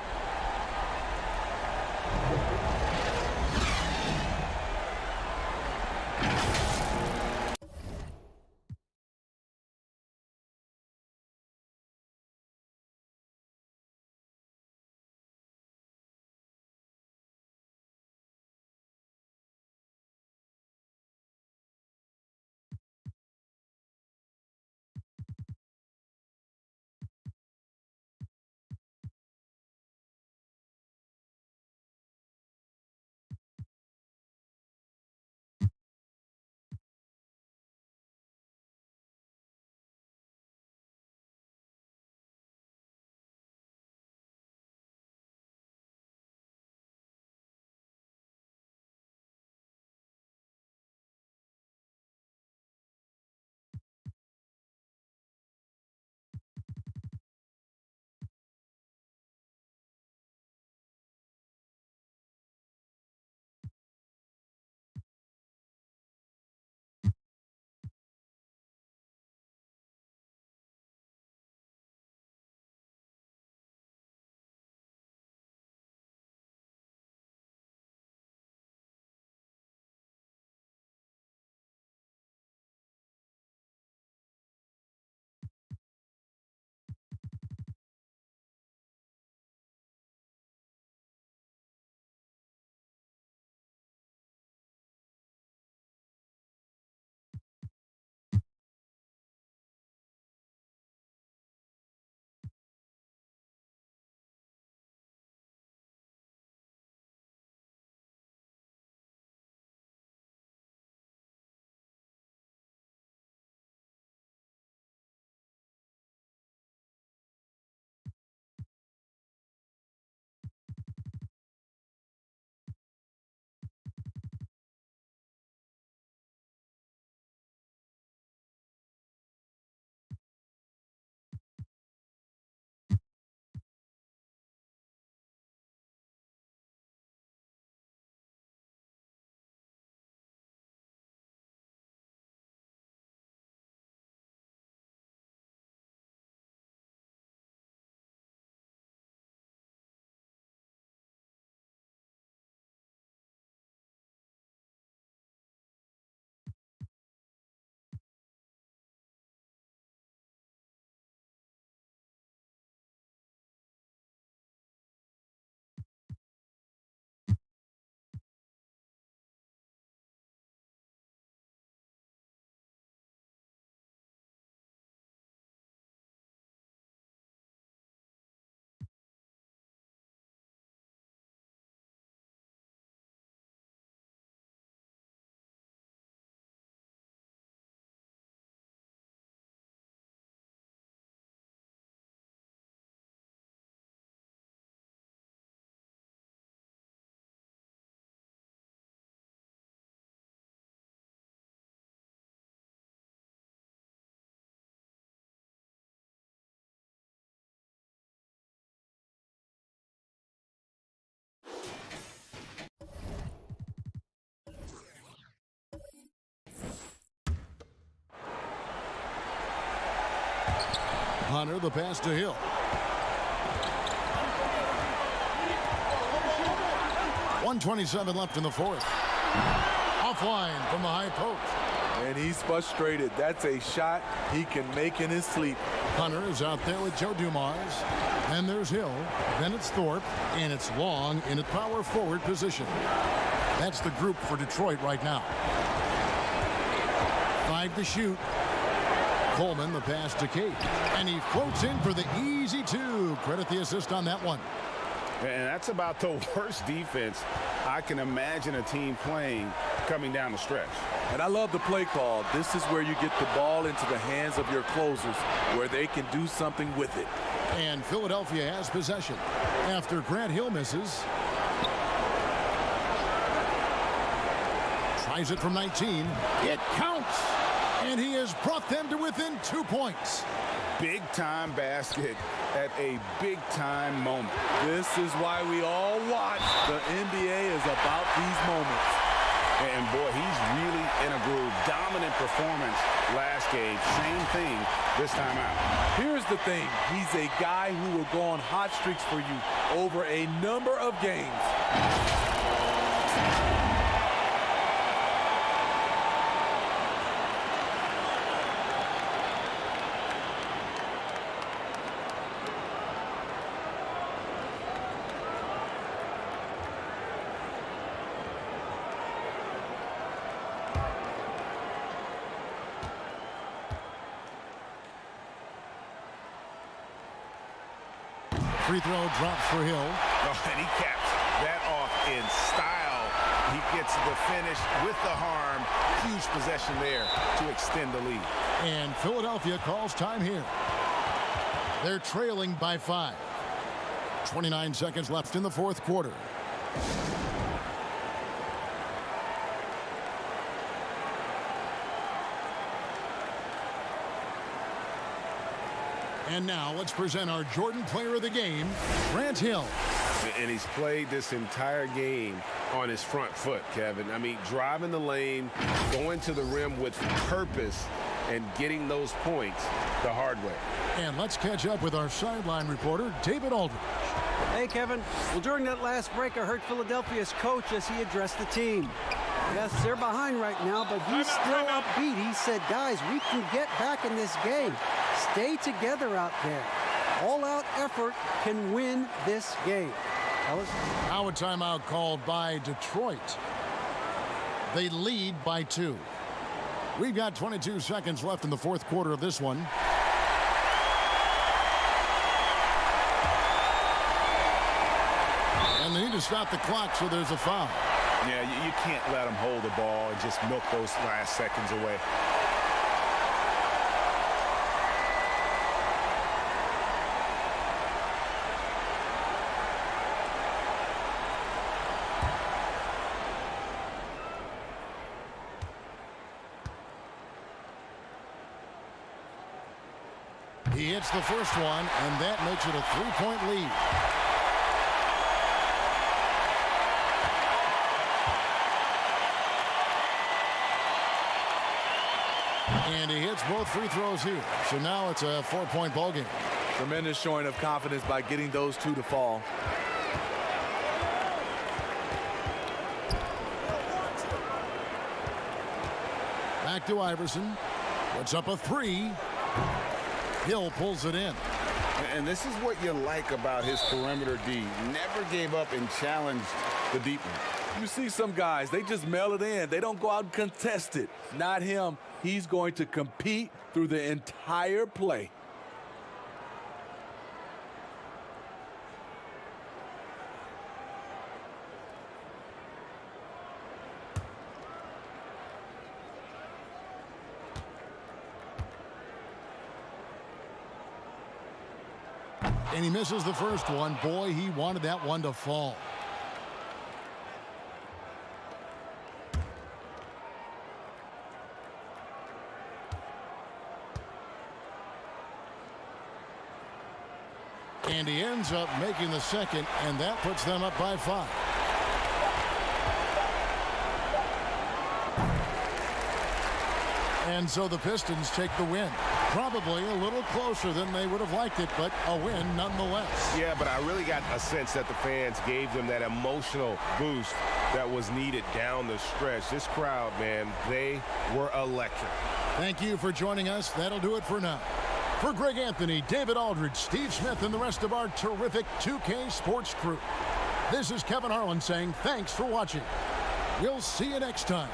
Hunter, the pass to Hill. 1:27 left in the fourth. Offline from the high post. And he's frustrated. That's a shot he can make in his sleep. Hunter is out there with Joe Dumars. And there's Hill. Then it's Thorpe. And it's Long in a power forward position. That's the group for Detroit right now. 5 to shoot. Coleman, the pass to Cade. And he floats in for the easy 2. Credit the assist on that one. And that's about the worst defense I can imagine a team playing coming down the stretch. And I love the play call. This is where you get the ball into the hands of your closers, where they can do something with it. And Philadelphia has possession after Grant Hill misses. Tries it from 19. It counts. And he has brought them to within 2 points. Big-time basket at a big-time moment. This is why we all watch. The NBA is about these moments. And, boy, he's really in a groove. Dominant performance last game. Same thing this time out. Here's the thing. He's a guy who will go on hot streaks for you over a number of games. Free throw drops for Hill. Oh, and he caps that off in style. He gets the finish with the harm. Huge possession there to extend the lead. And Philadelphia calls time here. They're trailing by 5. 29 seconds left in the fourth quarter. And now let's present our Jordan Player of the Game, Grant Hill. And he's played this entire game on his front foot, Kevin. I mean, driving the lane, going to the rim with purpose, and getting those points the hard way. And let's catch up with our sideline reporter, David Aldridge. Hey, Kevin. Well, during that last break, I heard Philadelphia's coach as he addressed the team. Yes, they're behind right now, but he's still upbeat. He said, guys, we can get back in this game. Stay together out there. All-out effort can win this game. Now a timeout called by Detroit. They lead by 2. We've got 22 seconds left in the fourth quarter of this one. And they need to stop the clock, so there's a foul. Yeah, you can't let them hold the ball and just milk those last seconds away. He hits the first one, and that makes it a 3-point lead. And he hits both free throws here. So now it's a 4-point ball game. Tremendous showing of confidence by getting those 2 to fall. Back to Iverson. Puts up a 3. Hill pulls it in. And this is what you like about his perimeter D. Never gave up and challenged the deep one. You see some guys, they just mail it in. They don't go out and contest it. Not him. He's going to compete through the entire play. And he misses the first one. Boy, he wanted that one to fall. And he ends up making the second, and that puts them up by 5. And so the Pistons take the win. Probably a little closer than they would have liked it, but a win nonetheless. Yeah, but I really got a sense that the fans gave them that emotional boost that was needed down the stretch. This crowd, man, they were electric. Thank you for joining us. That'll do it for now. For Greg Anthony, David Aldridge, Steve Smith, and the rest of our terrific 2K Sports crew, this is Kevin Harlan saying thanks for watching. We'll see you next time.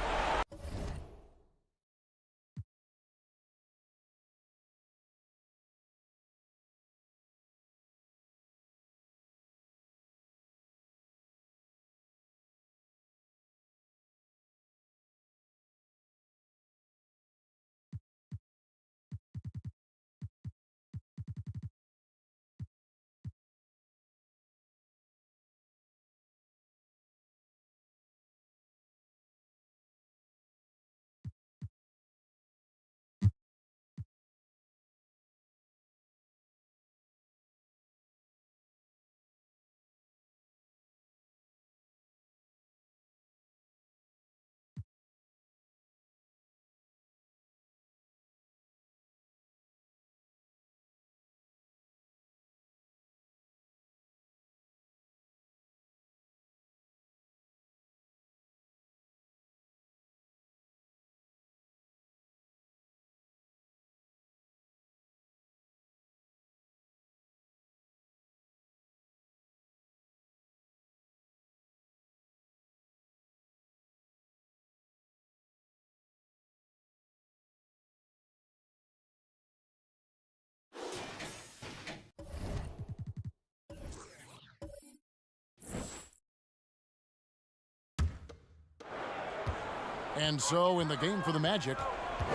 And so in the game for the Magic,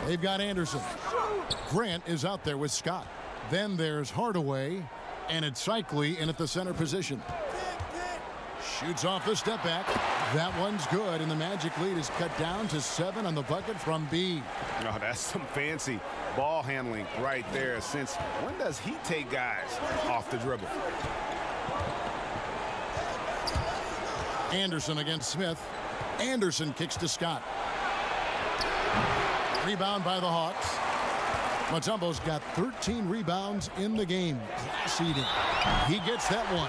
they've got Anderson. Grant is out there with Scott. Then there's Hardaway, and it's Cycli in at the center position. Shoots off the step back. That one's good, and the Magic lead is cut down to 7 on the bucket from B. Oh, that's some fancy ball handling right there. Since when does he take guys off the dribble? Anderson against Smith. Anderson kicks to Scott. Rebound by the Hawks. Mutombo's got 13 rebounds in the game. Class eating. He gets that one.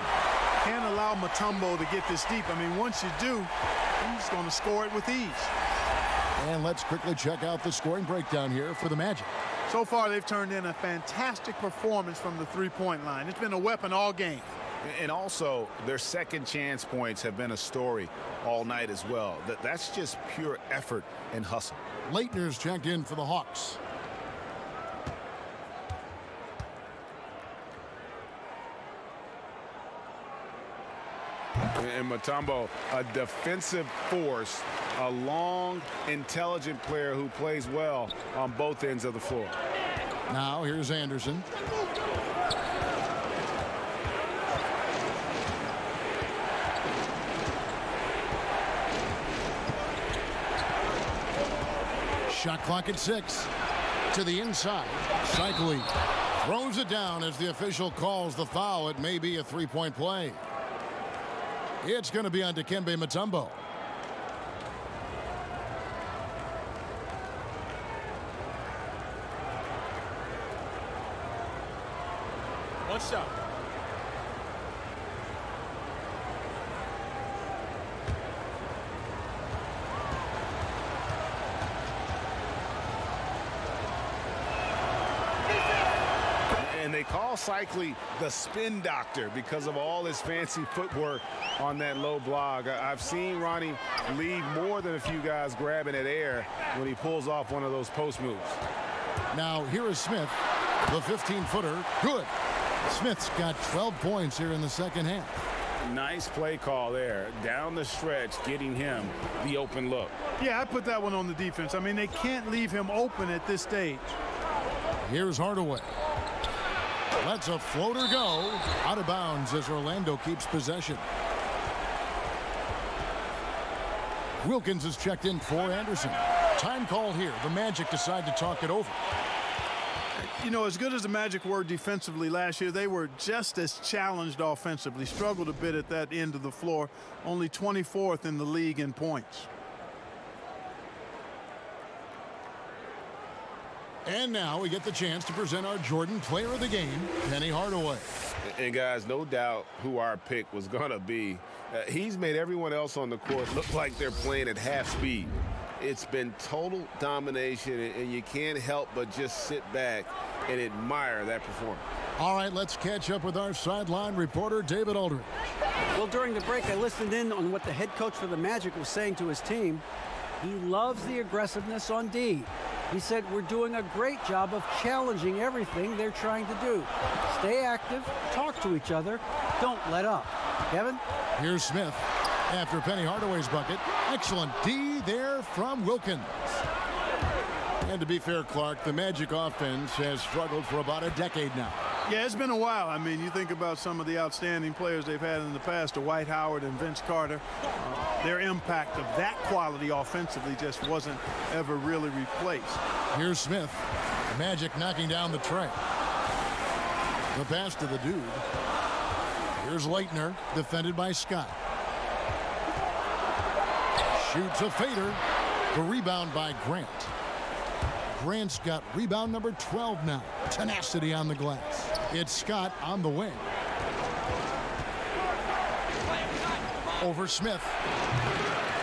Can't allow Mutombo to get this deep. I mean, once you do, he's going to score it with ease. And let's quickly check out the scoring breakdown here for the Magic. So far, they've turned in a fantastic performance from the three-point line. It's been a weapon all game. And also, their second chance points have been a story all night as well. That's just pure effort and hustle. Leitner's checked in for the Hawks. And Mutombo, a defensive force, a long, intelligent player who plays well on both ends of the floor. Now here's Anderson. Shot clock at 6. To the inside. Cycli throws it down as the official calls the foul. It may be a three-point play. It's going to be on Dikembe Mutombo. One shot. And they call Cycli the spin doctor because of all his fancy footwork on that low block. I've seen Ronnie leave more than a few guys grabbing at air when he pulls off one of those post moves. Now here is Smith, the 15-footer. Good. Smith's got 12 points here in the second half. Nice play call there. Down the stretch, getting him the open look. Yeah, I put that one on the defense. I mean, they can't leave him open at this stage. Here's Hardaway. Lets a floater go. Out of bounds as Orlando keeps possession. Wilkins is checked in for Anderson. Time call here. The Magic decide to talk it over. You know, as good as the Magic were defensively last year, they were just as challenged offensively. Struggled a bit at that end of the floor. Only 24th in the league in points. And now we get the chance to present our Jordan Player of the Game, Penny Hardaway. And guys, no doubt who our pick was going to be. He's made everyone else on the court look like they're playing at half speed. It's been total domination, and you can't help but just sit back and admire that performance. All right, let's catch up with our sideline reporter, David Aldridge. Well, during the break, I listened in on what the head coach for the Magic was saying to his team. He loves the aggressiveness on D. He said, we're doing a great job of challenging everything they're trying to do. Stay active, talk to each other, don't let up. Kevin? Here's Smith after Penny Hardaway's bucket. Excellent D there from Wilkins. And to be fair, Clark, the Magic offense has struggled for about a decade now. Yeah, it's been a while. I mean, you think about some of the outstanding players they've had in the past, Dwight Howard and Vince Carter. Their impact of that quality offensively just wasn't ever really replaced. Here's Smith. The Magic knocking down the tray. The pass to the dude. Here's Leitner, defended by Scott. Shoots a fader. The rebound by Grant. Grant's got rebound number 12 now. Tenacity on the glass. It's Scott on the wing. Over Smith.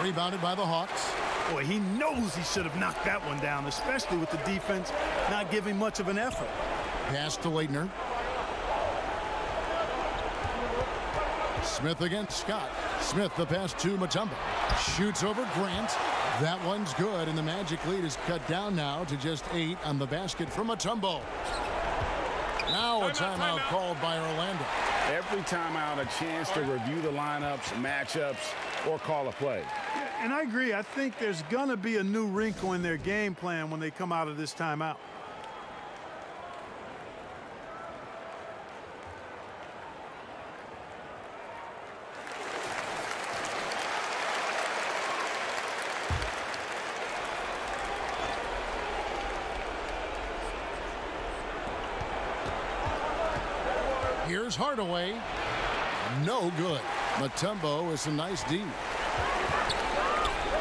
Rebounded by the Hawks. Boy, he knows he should have knocked that one down, especially with the defense not giving much of an effort. Pass to Leitner. Smith against Scott. Smith the pass to Mutombo. Shoots over Grant. That one's good, and the Magic lead is cut down now to just 8 on the basket from Mutombo. Now a timeout called by Orlando. Every timeout, a chance to review the lineups, matchups, or call a play. Yeah, and I agree. I think there's going to be a new wrinkle in their game plan when they come out of this timeout. Here's Hardaway. No good. Mutombo is a nice D.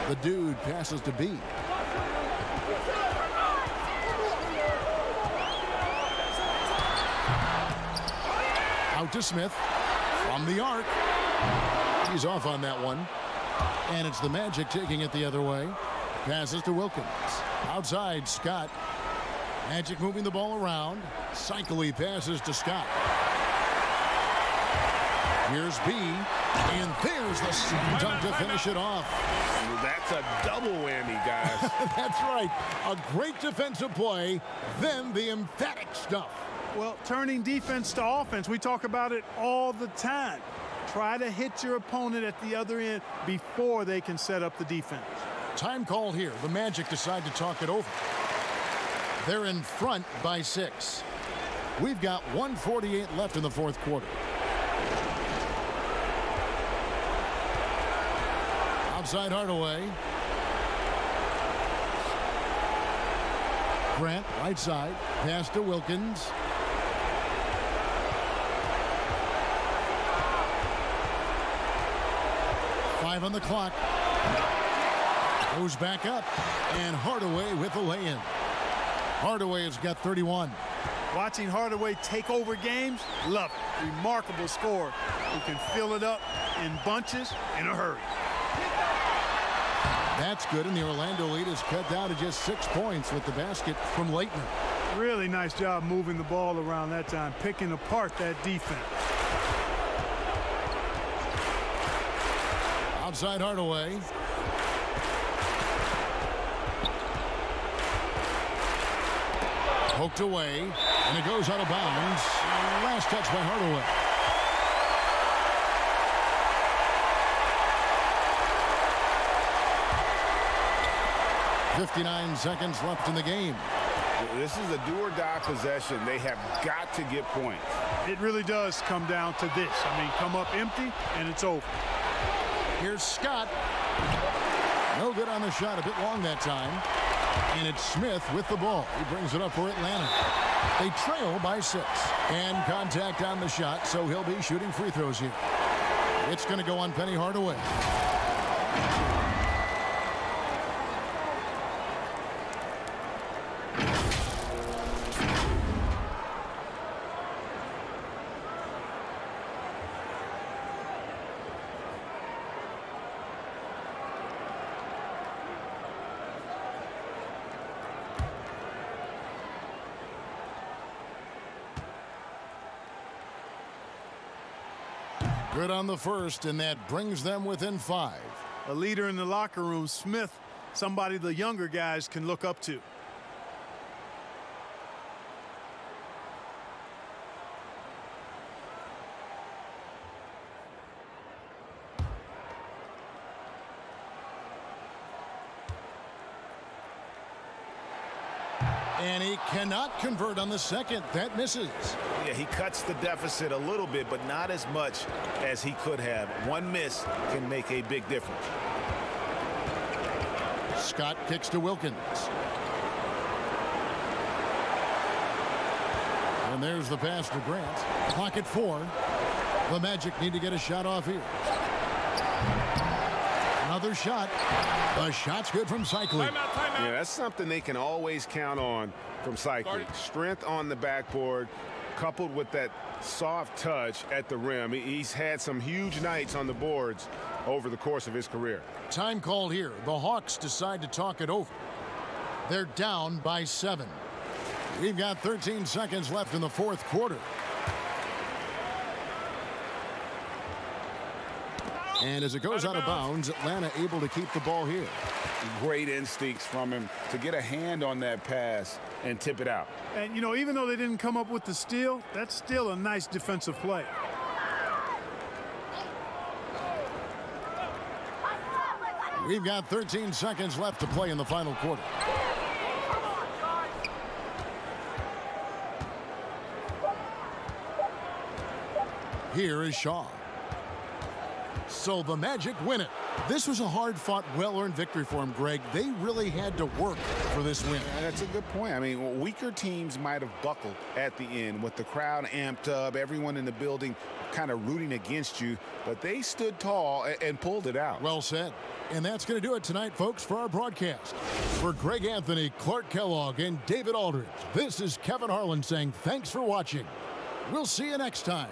The dude passes to B. Out to Smith. From the arc. He's off on that one. And it's the Magic taking it the other way. Passes to Wilkins. Outside, Scott. Magic moving the ball around. Cycly passes to Scott. Here's B, and there's the slam dunk to finish it off. That's a double whammy, guys. That's right. A great defensive play, then the emphatic stuff. Well, turning defense to offense, we talk about it all the time. Try to hit your opponent at the other end before they can set up the defense. Time call here. The Magic decide to talk it over. They're in front by 6. We've got 1:48 left in the fourth quarter. Outside Hardaway. Grant, right side. Pass to Wilkins. Five on the clock. Goes back up. And Hardaway with the lay-in. Hardaway has got 31. Watching Hardaway take over games, love it. Remarkable scorer who can fill it up in bunches in a hurry. That's good, and the Orlando lead is cut down to just 6 points with the basket from Leitner. Really nice job moving the ball around that time, picking apart that defense. Outside Hardaway. Poked away, and it goes out of bounds. Last touch by Hardaway. .59 seconds left in the game. This is a do-or-die possession. They have got to get points. It really does come down to this. I mean, come up empty, and it's over. Here's Scott. No good on the shot. A bit long that time. And it's Smith with the ball. He brings it up for Atlanta. They trail by 6. And contact on the shot, so he'll be shooting free throws here. It's going to go on Penny Hardaway. Good on the first, and that brings them within 5. A leader in the locker room, Smith, somebody the younger guys can look up to. And he cannot convert on the second. That misses. Yeah, he cuts the deficit a little bit, but not as much as he could have. One miss can make a big difference. Scott kicks to Wilkins. And there's the pass to Grant. Clock at 4. The Magic need to get a shot off here. Another shot. The shot's good from Cycling. Yeah, that's something they can always count on from Cycling. Strength on the backboard, coupled with that soft touch at the rim. He's had some huge nights on the boards over the course of his career. Time called here. The Hawks decide to talk it over. They're down by 7. We've got 13 seconds left in the fourth quarter. And as it goes out of bounds, Atlanta able to keep the ball here. Great instincts from him to get a hand on that pass and tip it out. And, you know, even though they didn't come up with the steal, that's still a nice defensive play. We've got 13 seconds left to play in the final quarter. Here is Shaw. So the Magic win it. This was a hard-fought, well-earned victory for him, Greg. They really had to work for this win. Yeah, that's a good point. I mean, weaker teams might have buckled at the end with the crowd amped up, everyone in the building kind of rooting against you, but they stood tall and pulled it out. Well said. And that's going to do it tonight, folks, for our broadcast. For Greg Anthony, Clark Kellogg, and David Aldridge, this is Kevin Harlan saying thanks for watching. We'll see you next time.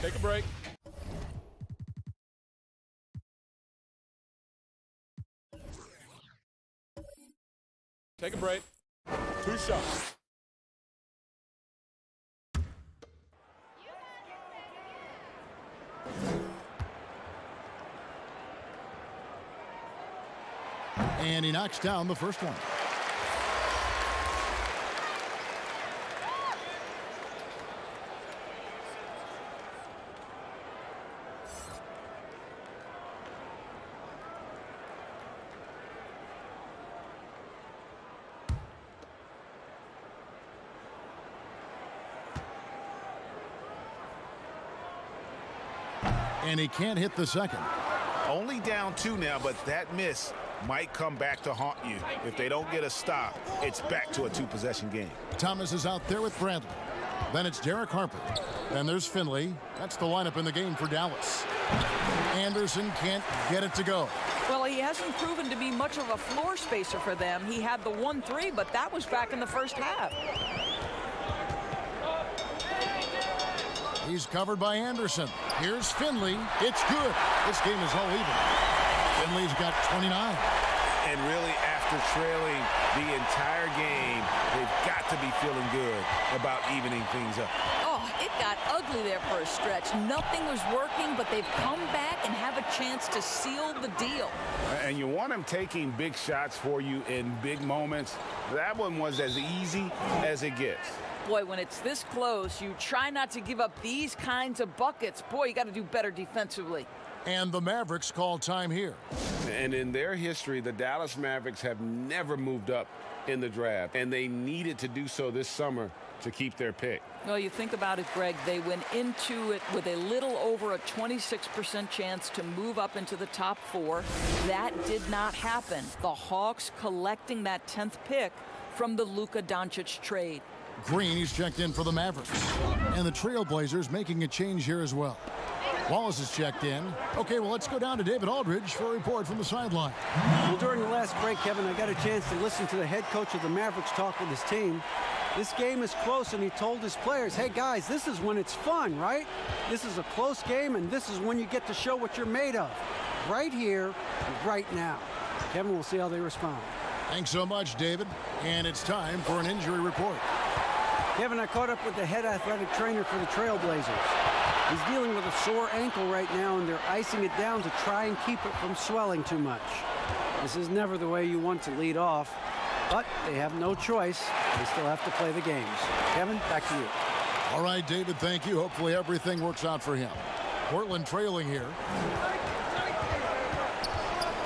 Take a break. Take a break. 2 shots. And he knocks down the first one. And he can't hit the second. Only down 2 now, but that miss might come back to haunt you. If they don't get a stop, it's back to a 2-possession game. Thomas is out there with Bradley. Then it's Derek Harper. Then there's Finley. That's the lineup in the game for Dallas. Anderson can't get it to go. Well, he hasn't proven to be much of a floor spacer for them. He had the 1-3, but that was back in the first half. He's covered by Anderson. Here's Finley. It's good. This game is all even. Finley's got 29. And really, after trailing the entire game, they've got to be feeling good about evening things up. Oh, it got ugly there for a stretch. Nothing was working, but they've come back and have a chance to seal the deal. And you want them taking big shots for you in big moments. That one was as easy as it gets. Boy, when it's this close, you try not to give up these kinds of buckets. Boy, you got to do better defensively. And the Mavericks call time here. And in their history, the Dallas Mavericks have never moved up in the draft, and they needed to do so this summer to keep their pick. Well, you think about it, Greg, they went into it with a little over a 26% chance to move up into the top 4. That did not happen. The Hawks collecting that 10th pick from the Luka Doncic trade. Green, he's checked in for the Mavericks. And the Trailblazers making a change here as well. Wallace is checked in. Okay, well, let's go down to David Aldridge for a report from the sideline. Well, during the last break, Kevin, I got a chance to listen to the head coach of the Mavericks talk with his team. This game is close, and he told his players, hey, guys, this is when it's fun, right? This is a close game, and this is when you get to show what you're made of. Right here, right now. Kevin, we'll see how they respond. Thanks so much, David. And it's time for an injury report. Kevin, I caught up with the head athletic trainer for the Trailblazers. He's dealing with a sore ankle right now, and they're icing it down to try and keep it from swelling too much. This is never the way you want to lead off, but they have no choice. They still have to play the games. Kevin, back to you. All right, David, thank you. Hopefully everything works out for him. Portland trailing here.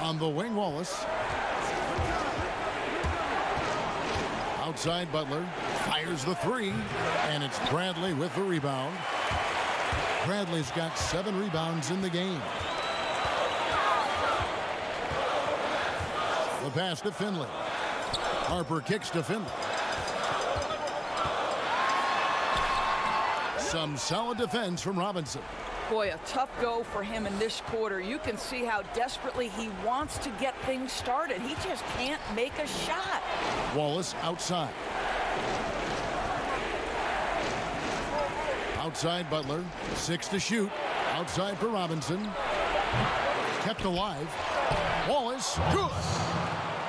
On the wing, Wallace. Outside, Butler fires the 3, and it's Bradley with the rebound. Bradley's got 7 rebounds in the game. The pass to Finley. Harper kicks to Finley. Some solid defense from Robinson. Boy, a tough go for him in this quarter. You can see how desperately he wants to get things started. He just can't make a shot. Wallace outside. Outside Butler. 6 to shoot. Outside for Robinson. Kept alive. Wallace. Good.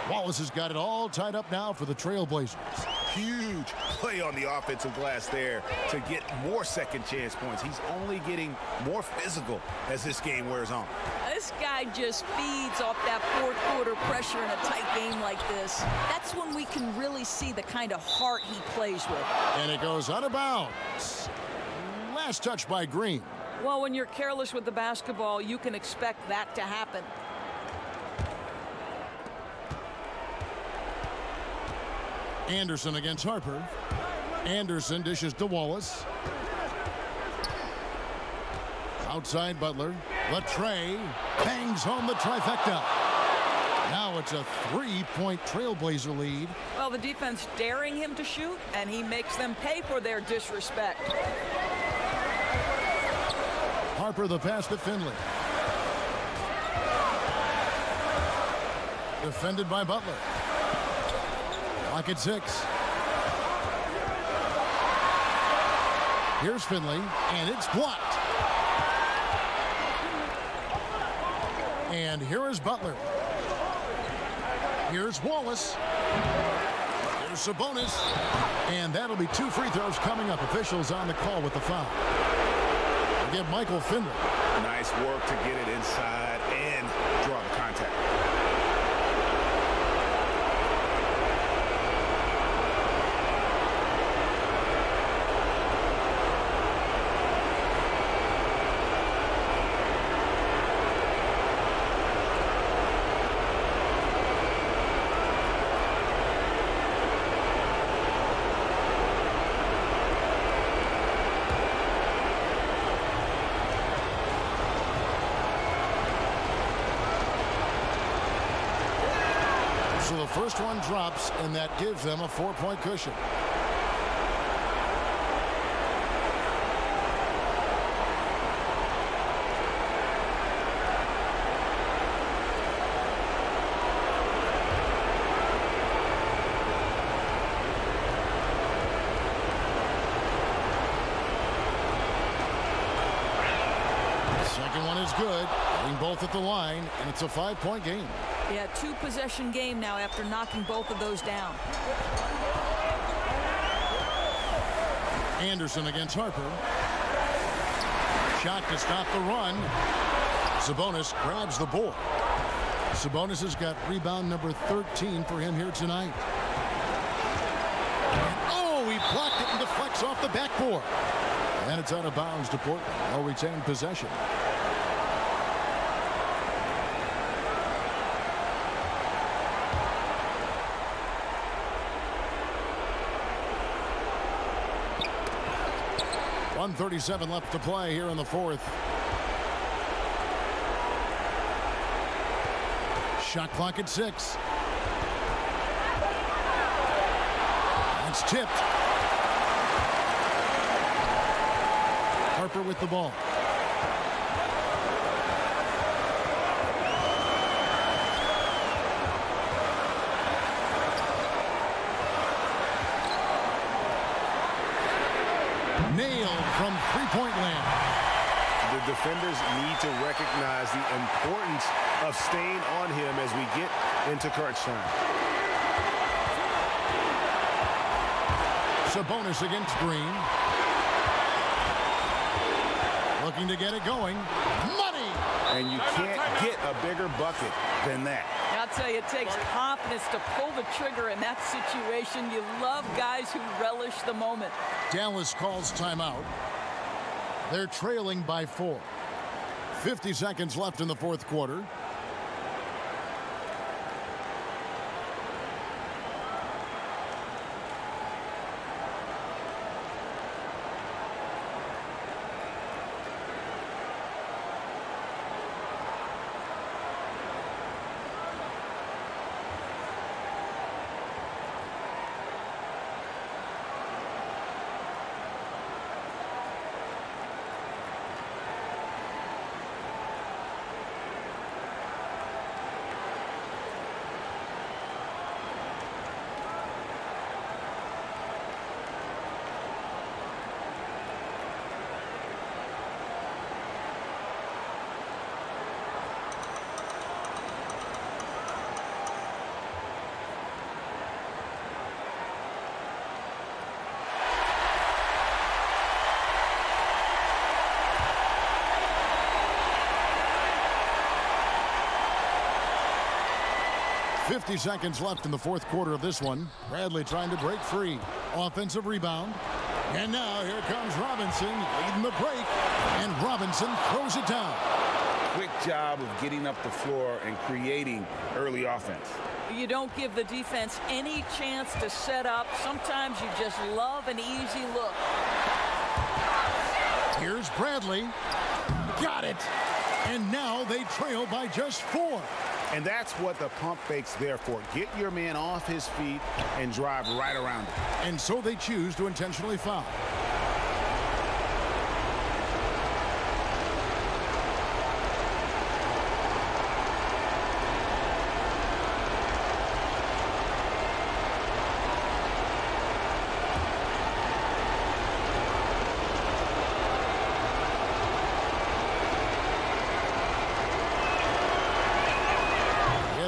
Wallace has got it all tied up now for the Trailblazers. Huge play on the offensive glass there to get more second chance points. He's only getting more physical as this game wears on. This guy just feeds off that fourth quarter pressure in a tight game like this. That's when we can really see the kind of heart he plays with. And it goes out of bounds. Last touch by Green. Well, when you're careless with the basketball, you can expect that to happen. Anderson against Harper. Anderson dishes to Wallace. Outside Butler. The tray bangs home the trifecta. Now it's a 3-point Trailblazer lead. Well, the defense daring him to shoot, and he makes them pay for their disrespect. Harper the pass to Finley. Defended by Butler. Clock at 6. Here's Finley, and it's blocked. And here is Butler. Here's Wallace. Here's Sabonis. And that'll be 2 free throws coming up. Officials on the call with the foul. Again, Michael Finley. Nice work to get it inside and draw the contact. So the first one drops, and that gives them a 4-point cushion. Second one is good. Hitting both at the line, and it's a 5-point game. Yeah, 2-possession game now after knocking both of those down. Anderson against Harper. Shot to stop the run. Sabonis grabs the board. Sabonis has got rebound number 13 for him here tonight. Oh, he blocked it and deflects off the backboard. And it's out of bounds to Portland. They'll retain possession. .137 left to play here in the fourth. Shot clock at 6. That's tipped. Harper with the ball. Nailed from three-point land. The defenders need to recognize the importance of staying on him as we get into crunch time. Sabonis against Green. Looking to get it going. Money! And you can't get a bigger bucket than that. I'll tell you, it takes confidence to pull the trigger in that situation. You love guys who relish the moment. Dallas calls timeout. They're trailing by 4. 50 seconds left in the fourth quarter. .50 seconds left in the fourth quarter of this one. Bradley trying to break free. Offensive rebound. And now here comes Robinson leading the break. And Robinson throws it down. Quick job of getting up the floor and creating early offense. You don't give the defense any chance to set up. Sometimes you just love an easy look. Here's Bradley. Got it. And now they trail by just 4. And that's what the pump fake's there for. Get your man off his feet and drive right around him. And so they choose to intentionally foul.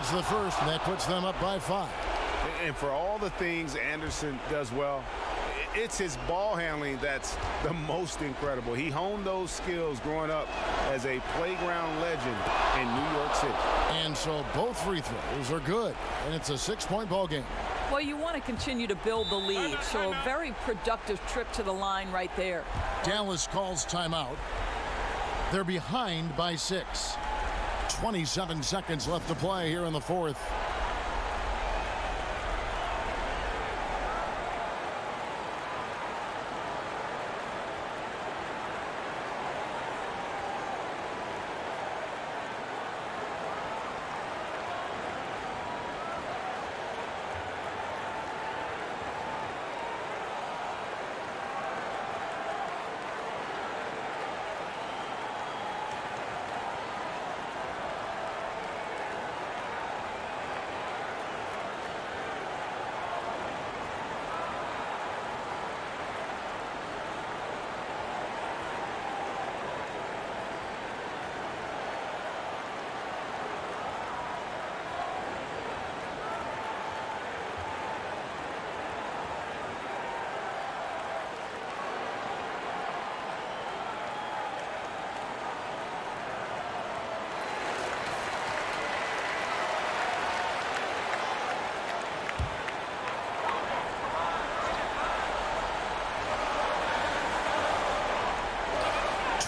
Gets the first, and that puts them up by 5. And for all the things Anderson does well, it's his ball handling that's the most incredible. He honed those skills growing up as a playground legend in New York City. And so both free throws are good, and it's a 6-point ball game. Well, you want to continue to build the lead, so a very productive trip to the line right there. Dallas calls timeout. They're behind by 6. 27 seconds left to play here in the fourth.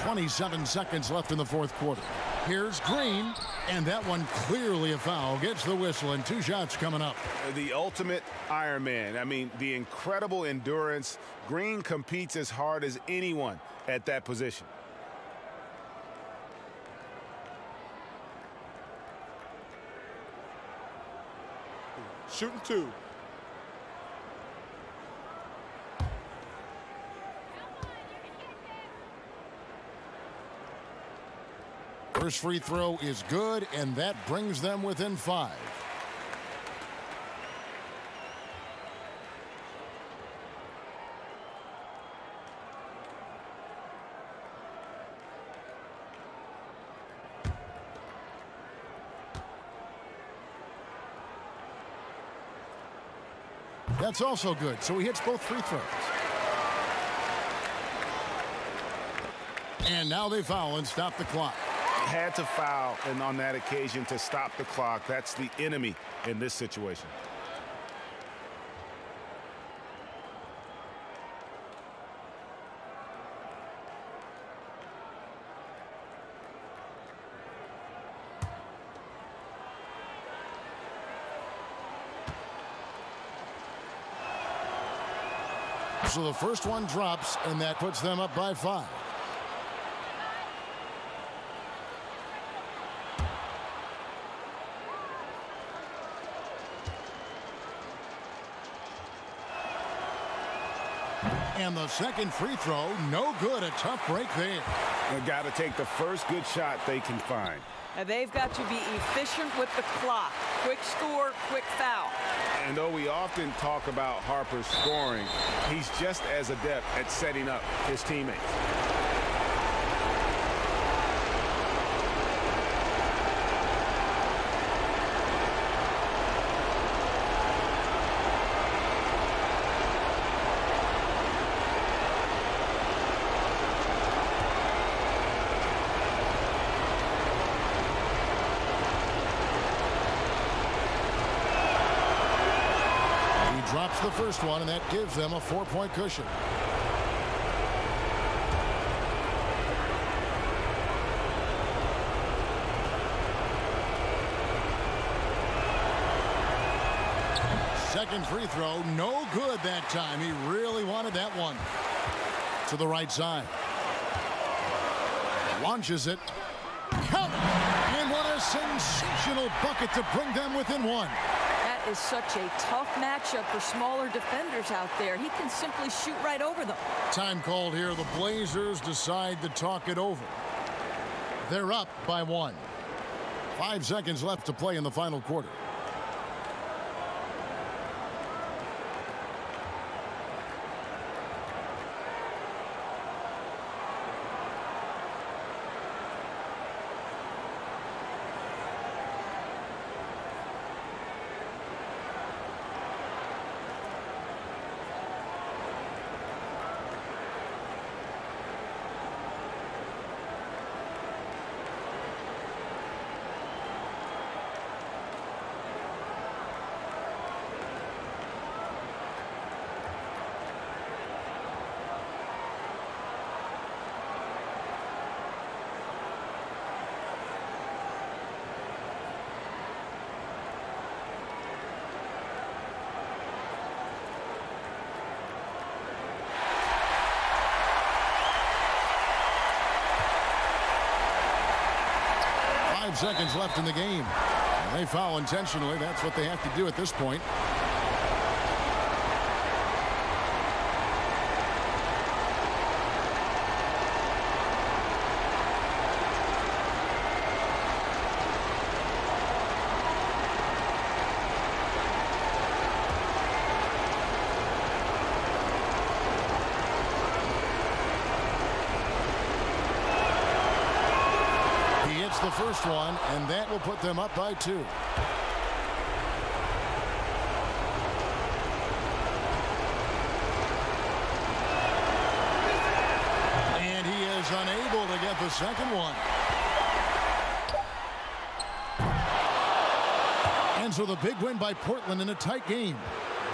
.27 seconds left in the fourth quarter. Here's Green, and that one clearly a foul. Gets the whistle, and 2 shots coming up. The ultimate Iron Man. I mean, the incredible endurance. Green competes as hard as anyone at that position. Shooting 2. First free throw is good, and that brings them within 5. That's also good, so he hits both free throws. And now they foul and stop the clock. Had to foul, and on that occasion to stop the clock. That's the enemy in this situation. So the first one drops, and that puts them up by 5. And the second free throw, no good. A tough break there. They've got to take the first good shot they can find. And they've got to be efficient with the clock. Quick score, quick foul. And though we often talk about Harper's scoring, he's just as adept at setting up his teammates. Drops the first one, and that gives them a 4-point cushion. Second free throw, no good that time. He really wanted that one. To the right side. Launches it. Count! And what a sensational bucket to bring them within 1. That is such a tough matchup for smaller defenders out there. He can simply shoot right over them. Time called here. The Blazers decide to talk it over. They're up by 1. 5 seconds left to play in the final quarter. seconds left in the game. And they foul intentionally. That's what they have to do at this point. The first one, and that will put them up by 2. And he is unable to get the second one. And so the big win by Portland in a tight game.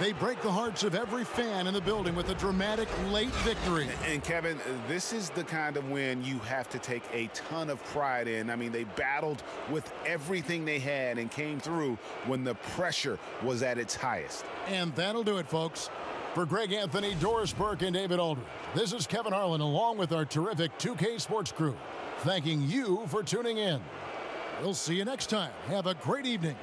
They break the hearts of every fan in the building with a dramatic late victory. And Kevin, this is the kind of win you have to take a ton of pride in. I mean, they battled with everything they had and came through when the pressure was at its highest. And that'll do it, folks. For Greg Anthony, Doris Burke, and David Aldridge, this is Kevin Harlan along with our terrific 2K Sports crew, thanking you for tuning in. We'll see you next time. Have a great evening.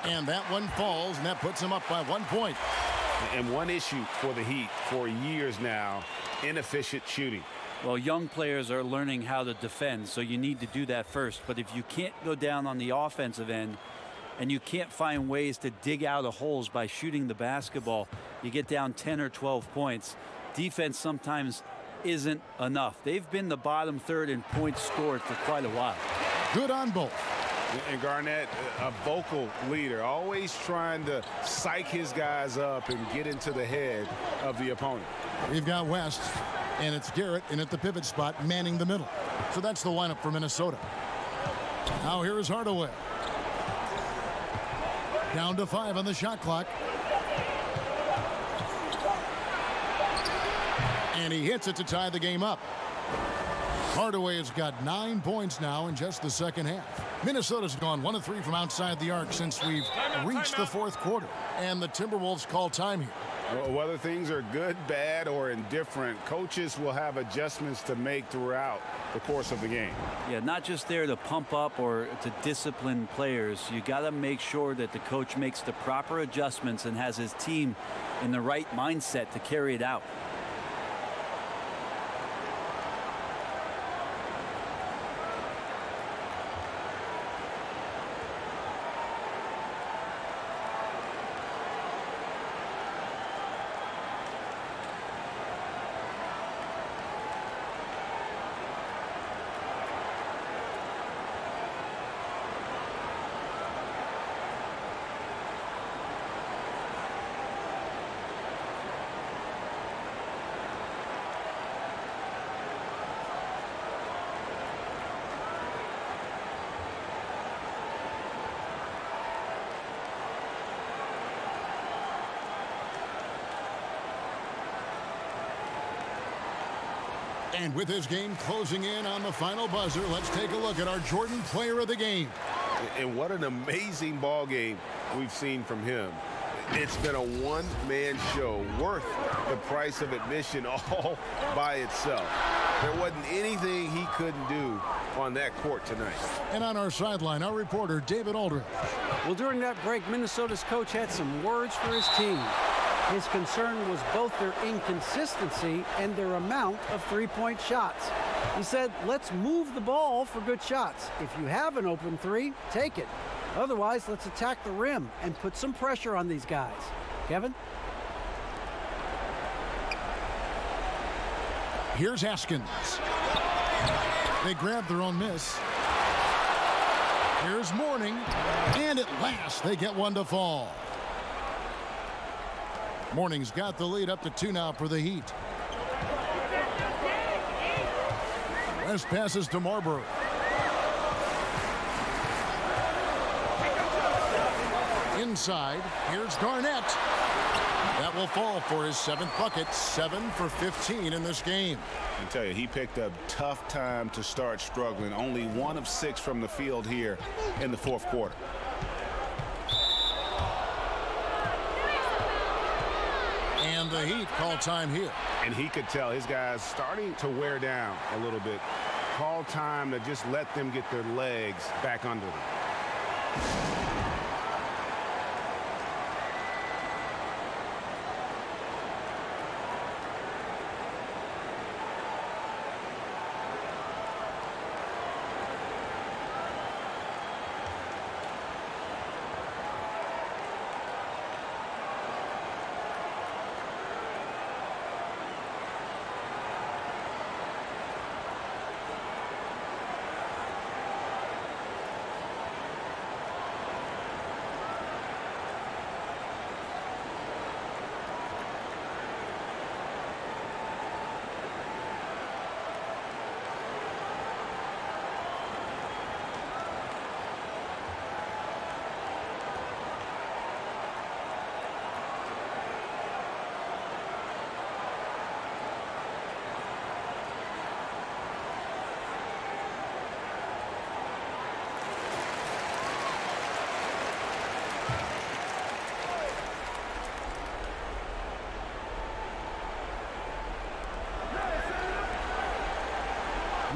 And that one falls, and that puts them up by 1 point. And one issue for the Heat for years now, inefficient shooting. Well, young players are learning how to defend, so you need to do that first. But if you can't go down on the offensive end and you can't find ways to dig out of holes by shooting the basketball, you get down 10 or 12 points. Defense sometimes isn't enough. They've been the bottom third in points scored for quite a while. Good on both. And Garnett, a vocal leader, always trying to psych his guys up and get into the head of the opponent. We've got West, and it's Garrett in at the pivot spot, manning the middle. So that's the lineup for Minnesota. Now here is Hardaway. Down to 5 on the shot clock. And he hits it to tie the game up. Hardaway has got 9 points now in just the second half. Minnesota's gone 1 of 3 from outside the arc since we've reached the fourth quarter. And the Timberwolves call time here. Well, whether things are good, bad, or indifferent, coaches will have adjustments to make throughout the course of the game. Yeah, not just there to pump up or to discipline players. You got to make sure that the coach makes the proper adjustments and has his team in the right mindset to carry it out. And with this game closing in on the final buzzer, let's take a look at our Jordan Player of the Game. And what an amazing ball game we've seen from him. It's been a one-man show worth the price of admission all by itself. There wasn't anything he couldn't do on that court tonight. And on our sideline, our reporter, David Aldridge. Well, during that break, Minnesota's coach had some words for his team. His concern was both their inconsistency and their amount of three-point shots. He said, let's move the ball for good shots. If you have an open three, take it. Otherwise, let's attack the rim and put some pressure on these guys. Kevin? Here's Haskins. They grab their own miss. Here's Mourning. And at last, they get one to fall. Mourning's got the lead up to 2 now for the Heat. West passes to Marbury. Inside, here's Garnett. That will fall for his 7th bucket, 7 for 15 in this game. I tell you, he picked a tough time to start struggling. Only 1 of 6 from the field here in the 4th quarter. And the Heat call time here. And he could tell his guys starting to wear down a little bit. Call time to just let them get their legs back under them.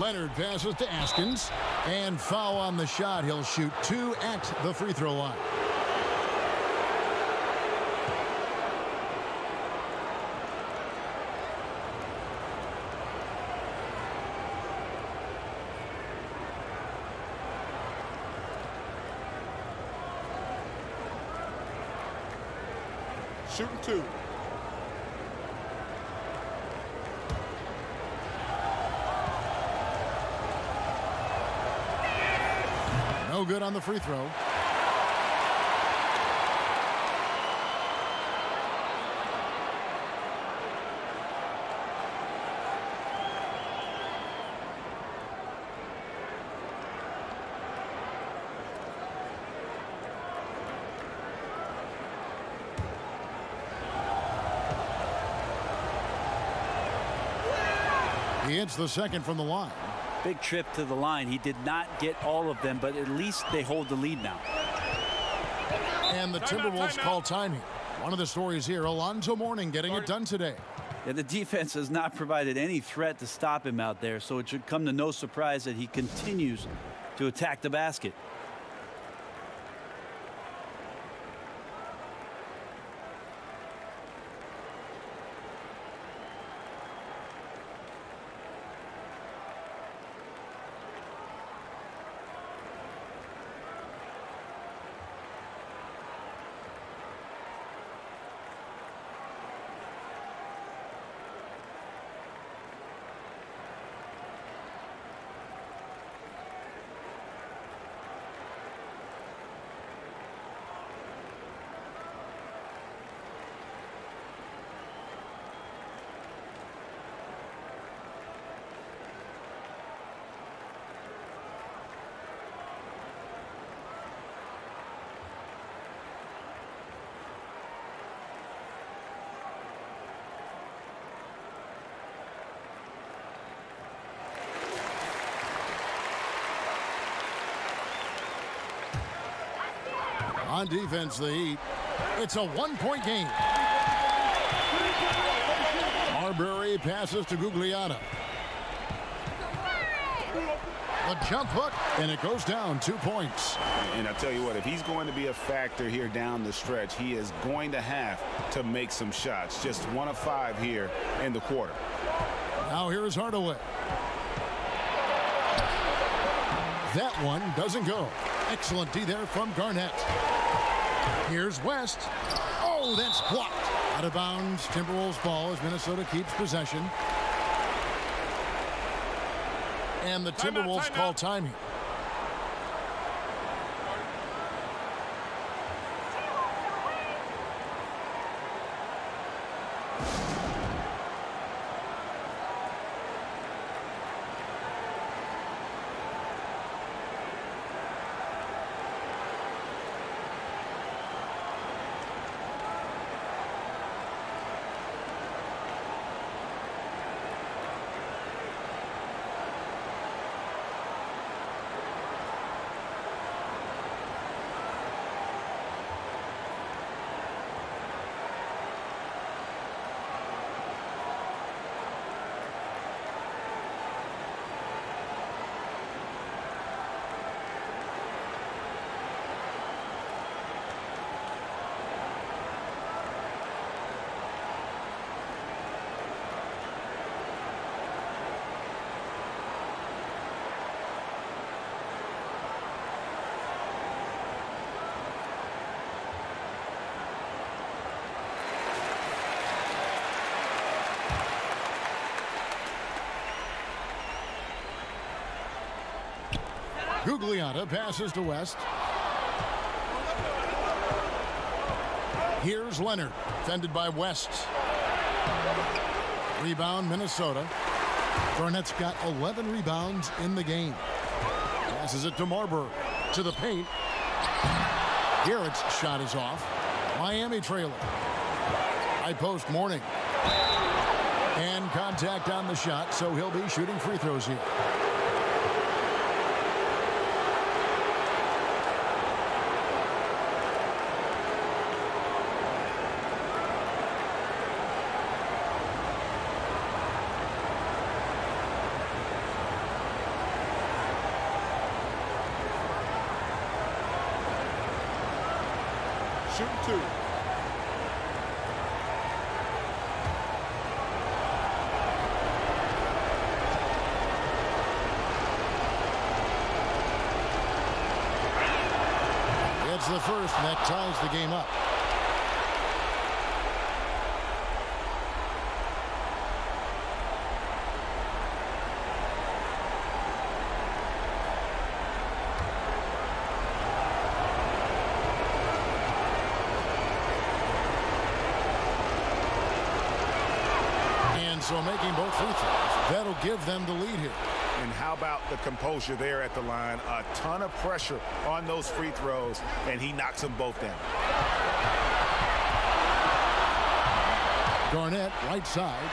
Leonard passes to Haskins, and foul on the shot. He'll shoot 2 at the free throw line. Shooting 2. No good on the free throw. He hits the second from the line. Big trip to the line. He did not get all of them, but at least they hold the lead now. And the Timberwolves call time here. One of the stories here, Alonzo Mourning getting it done today. Yeah, the defense has not provided any threat to stop him out there, so it should come to no surprise that he continues to attack the basket. On defense, the Heat. It's a one-point game. Marbury passes to Gugliotta. A jump hook, and it goes down 2 points. And I tell you what, if he's going to be a factor here down the stretch, he is going to have to make some shots. Just 1 of 5 here in the quarter. Now here's Hardaway. That one doesn't go. Excellent D there from Garnett. Here's West. Oh, that's blocked. Out of bounds, Timberwolves ball as Minnesota keeps possession. And the Timberwolves call timing. Gugliotta passes to West. Here's Leonard, defended by West. Rebound, Minnesota. Garnett's got 11 rebounds in the game. Passes it to Marbury. To the paint. Garrett's shot is off. Miami trailing. High post Morning. And contact on the shot, so he'll be shooting free throws here. Shoot 2. It's the first, and that ties the game up. So making both free throws. That'll give them the lead here. And how about the composure there at the line? A ton of pressure on those free throws, and he knocks them both down. Garnett, right side.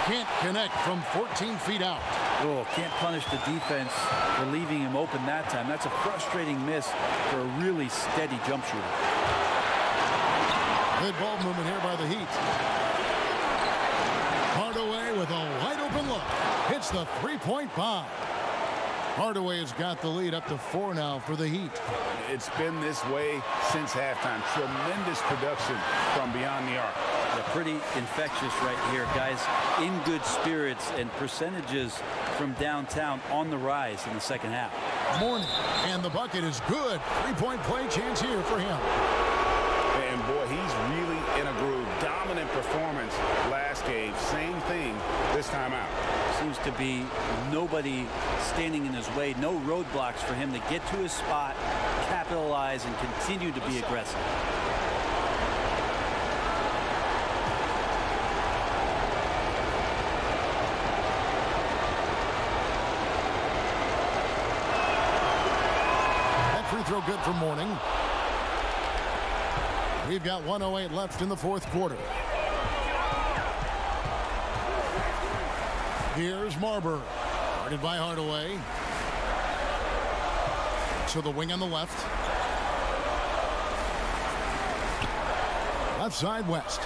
Can't connect from 14 feet out. Oh, can't punish the defense for leaving him open that time. That's a frustrating miss for a really steady jump shooter. Good ball movement here by the Heat. Hardaway with a wide open look. Hits the three-point bomb. Hardaway has got the lead up to 4 now for the Heat. It's been this way since halftime. Tremendous production from beyond the arc. They're pretty infectious right here, guys. In good spirits, and percentages from downtown on the rise in the second half. Morning, and the bucket is good. Three-point play chance here for him. And boy, he's really in a groove. Dominant performance last game. Same thing this time out. Seems to be nobody standing in his way. No roadblocks for him to get to his spot, capitalize, and continue to be aggressive. That free throw good for Morning. We've got 1:08 left in the fourth quarter. Here's Marbury. Guarded by Hardaway. To the wing on the left. Left side West.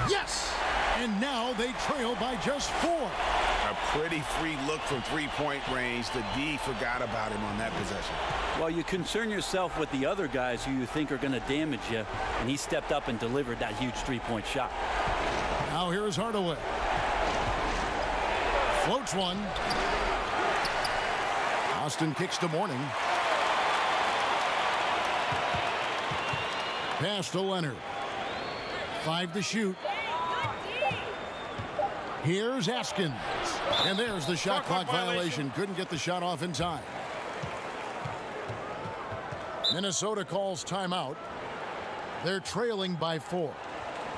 Yes! And now they trail by just 4. A pretty free look from three-point range. The D forgot about him on that possession. Well, you concern yourself with the other guys who you think are going to damage you, and he stepped up and delivered that huge three-point shot. Now here's Hardaway. Floats one. Austin kicks to Morning. Pass to Leonard. 5 to shoot. Here's Askins. And there's the shot clock violation. Couldn't get the shot off in time. Minnesota calls timeout. They're trailing by 4.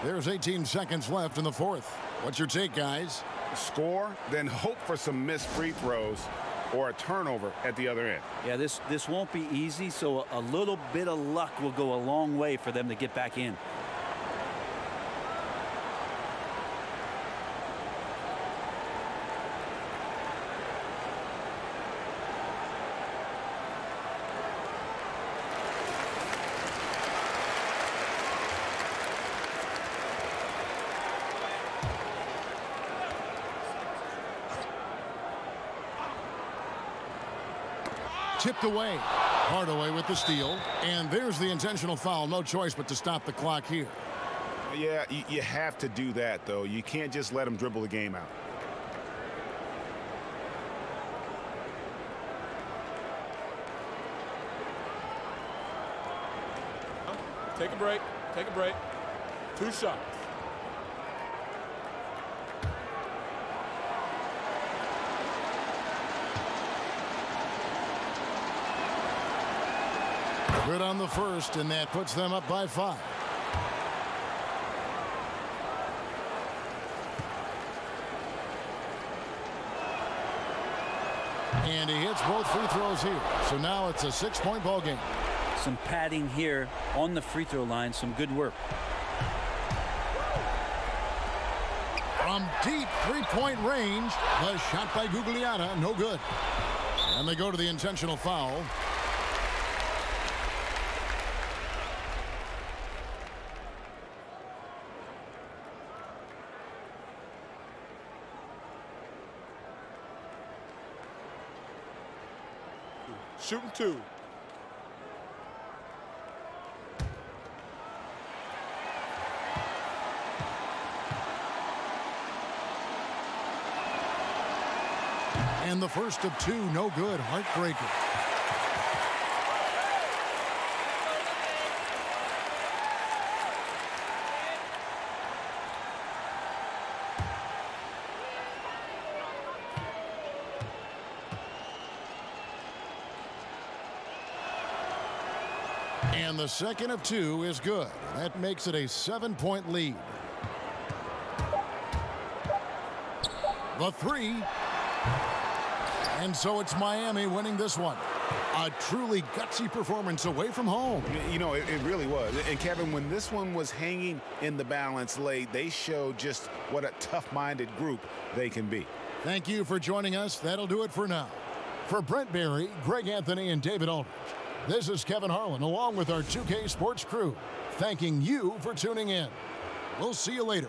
There's 18 seconds left in the fourth. What's your take, guys? Score, then hope for some missed free throws or a turnover at the other end. Yeah, this won't be easy, so a little bit of luck will go a long way for them to get back in. Tipped away. Hardaway with the steal. And there's the intentional foul. No choice but to stop the clock here. Yeah, you have to do that, though. You can't just let him dribble the game out. Take a break. Take a break. 2 shots. Good on the first, and that puts them up by 5. And he hits both free throws here. So now it's a 6-point ball game. Some padding here on the free throw line. Some good work. From deep 3-point range, the shot by Gugliotta, no good. And they go to the intentional foul. Shooting 2. And the first of 2, no good. Heartbreaker. And the second of 2 is good. That makes it a 7-point lead. The 3. And so it's Miami winning this one. A truly gutsy performance away from home. You know, it really was. And Kevin, when this one was hanging in the balance late, they showed just what a tough-minded group they can be. Thank you for joining us. That'll do it for now. For Brent Barry, Greg Anthony, and David Aldridge, this is Kevin Harlan along with our 2K Sports crew, thanking you for tuning in. We'll see you later.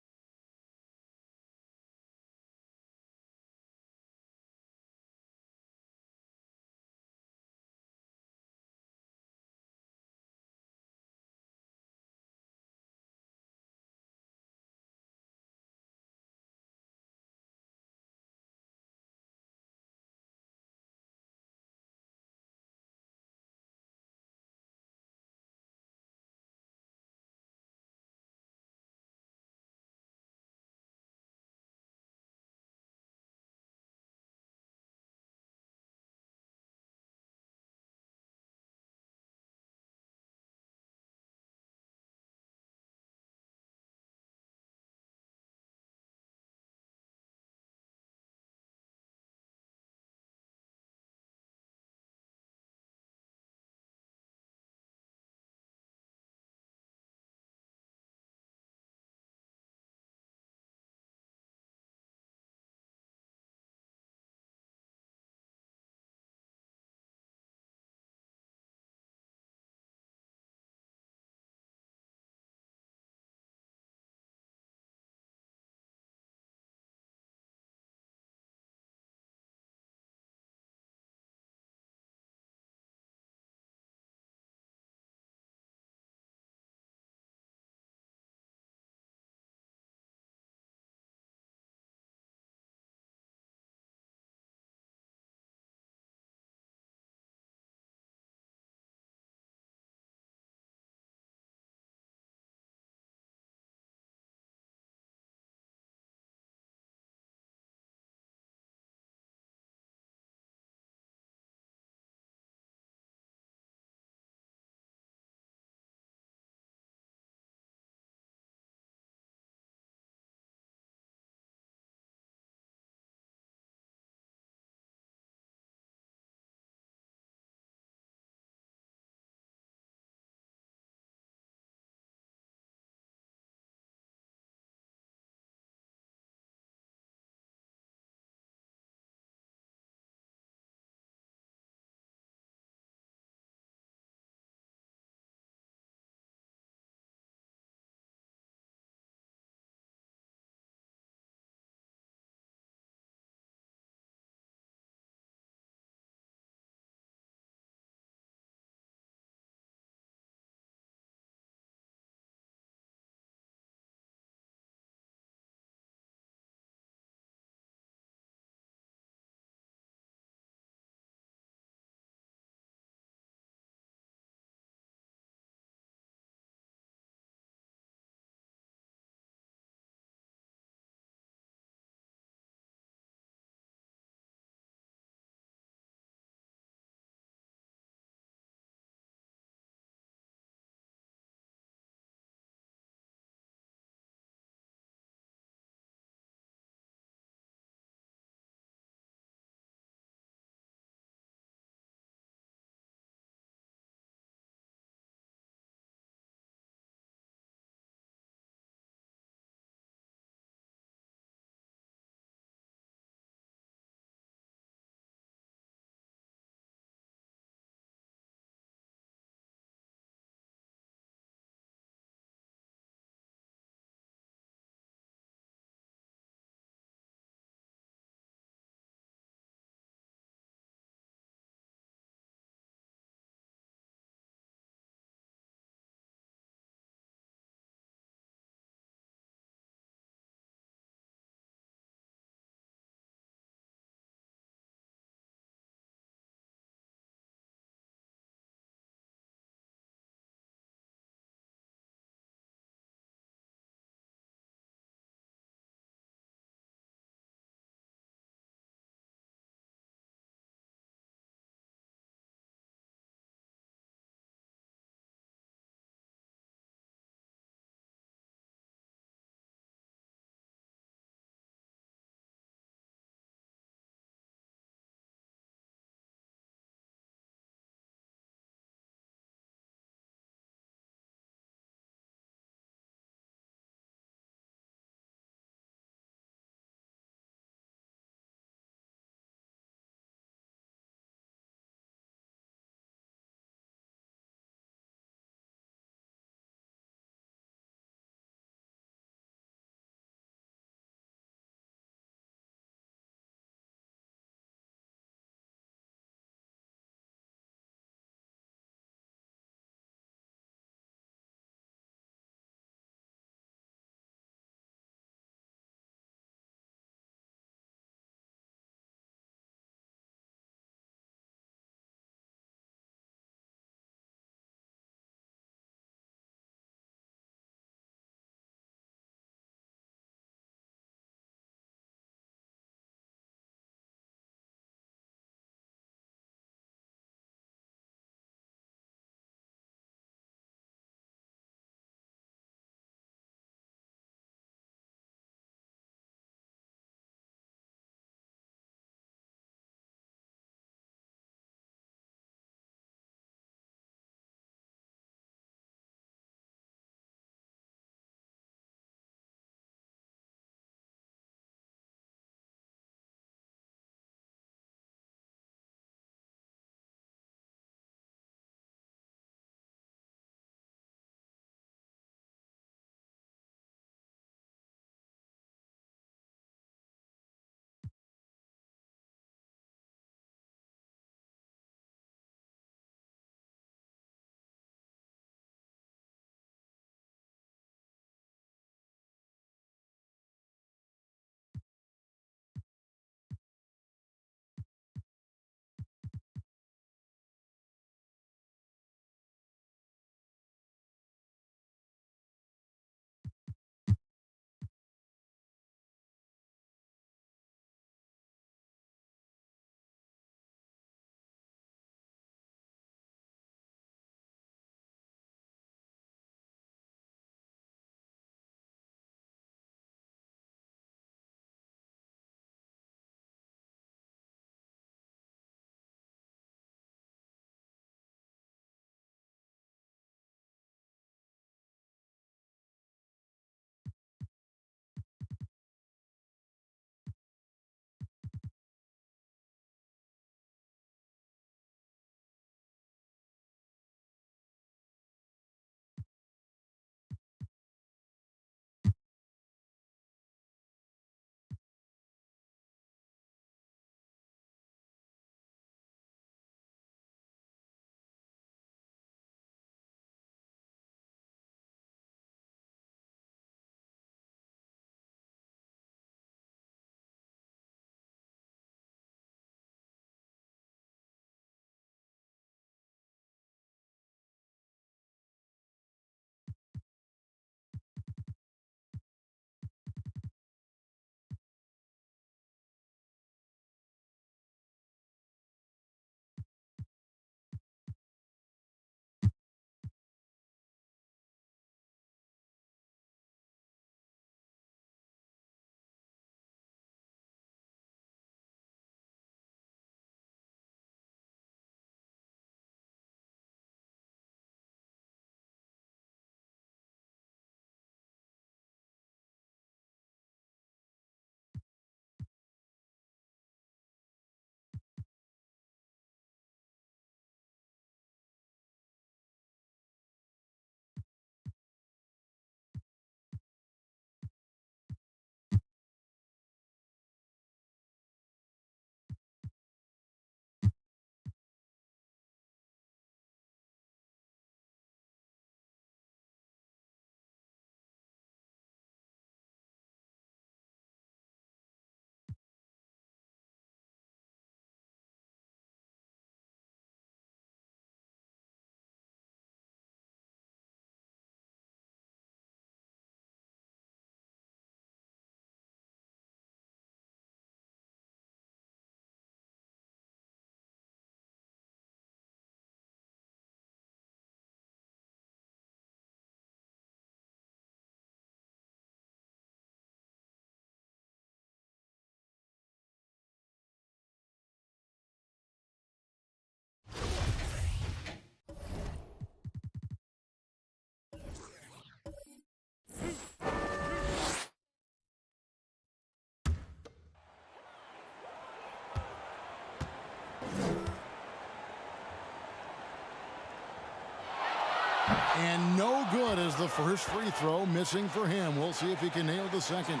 And no good as the first free throw missing for him. We'll see if he can nail the second.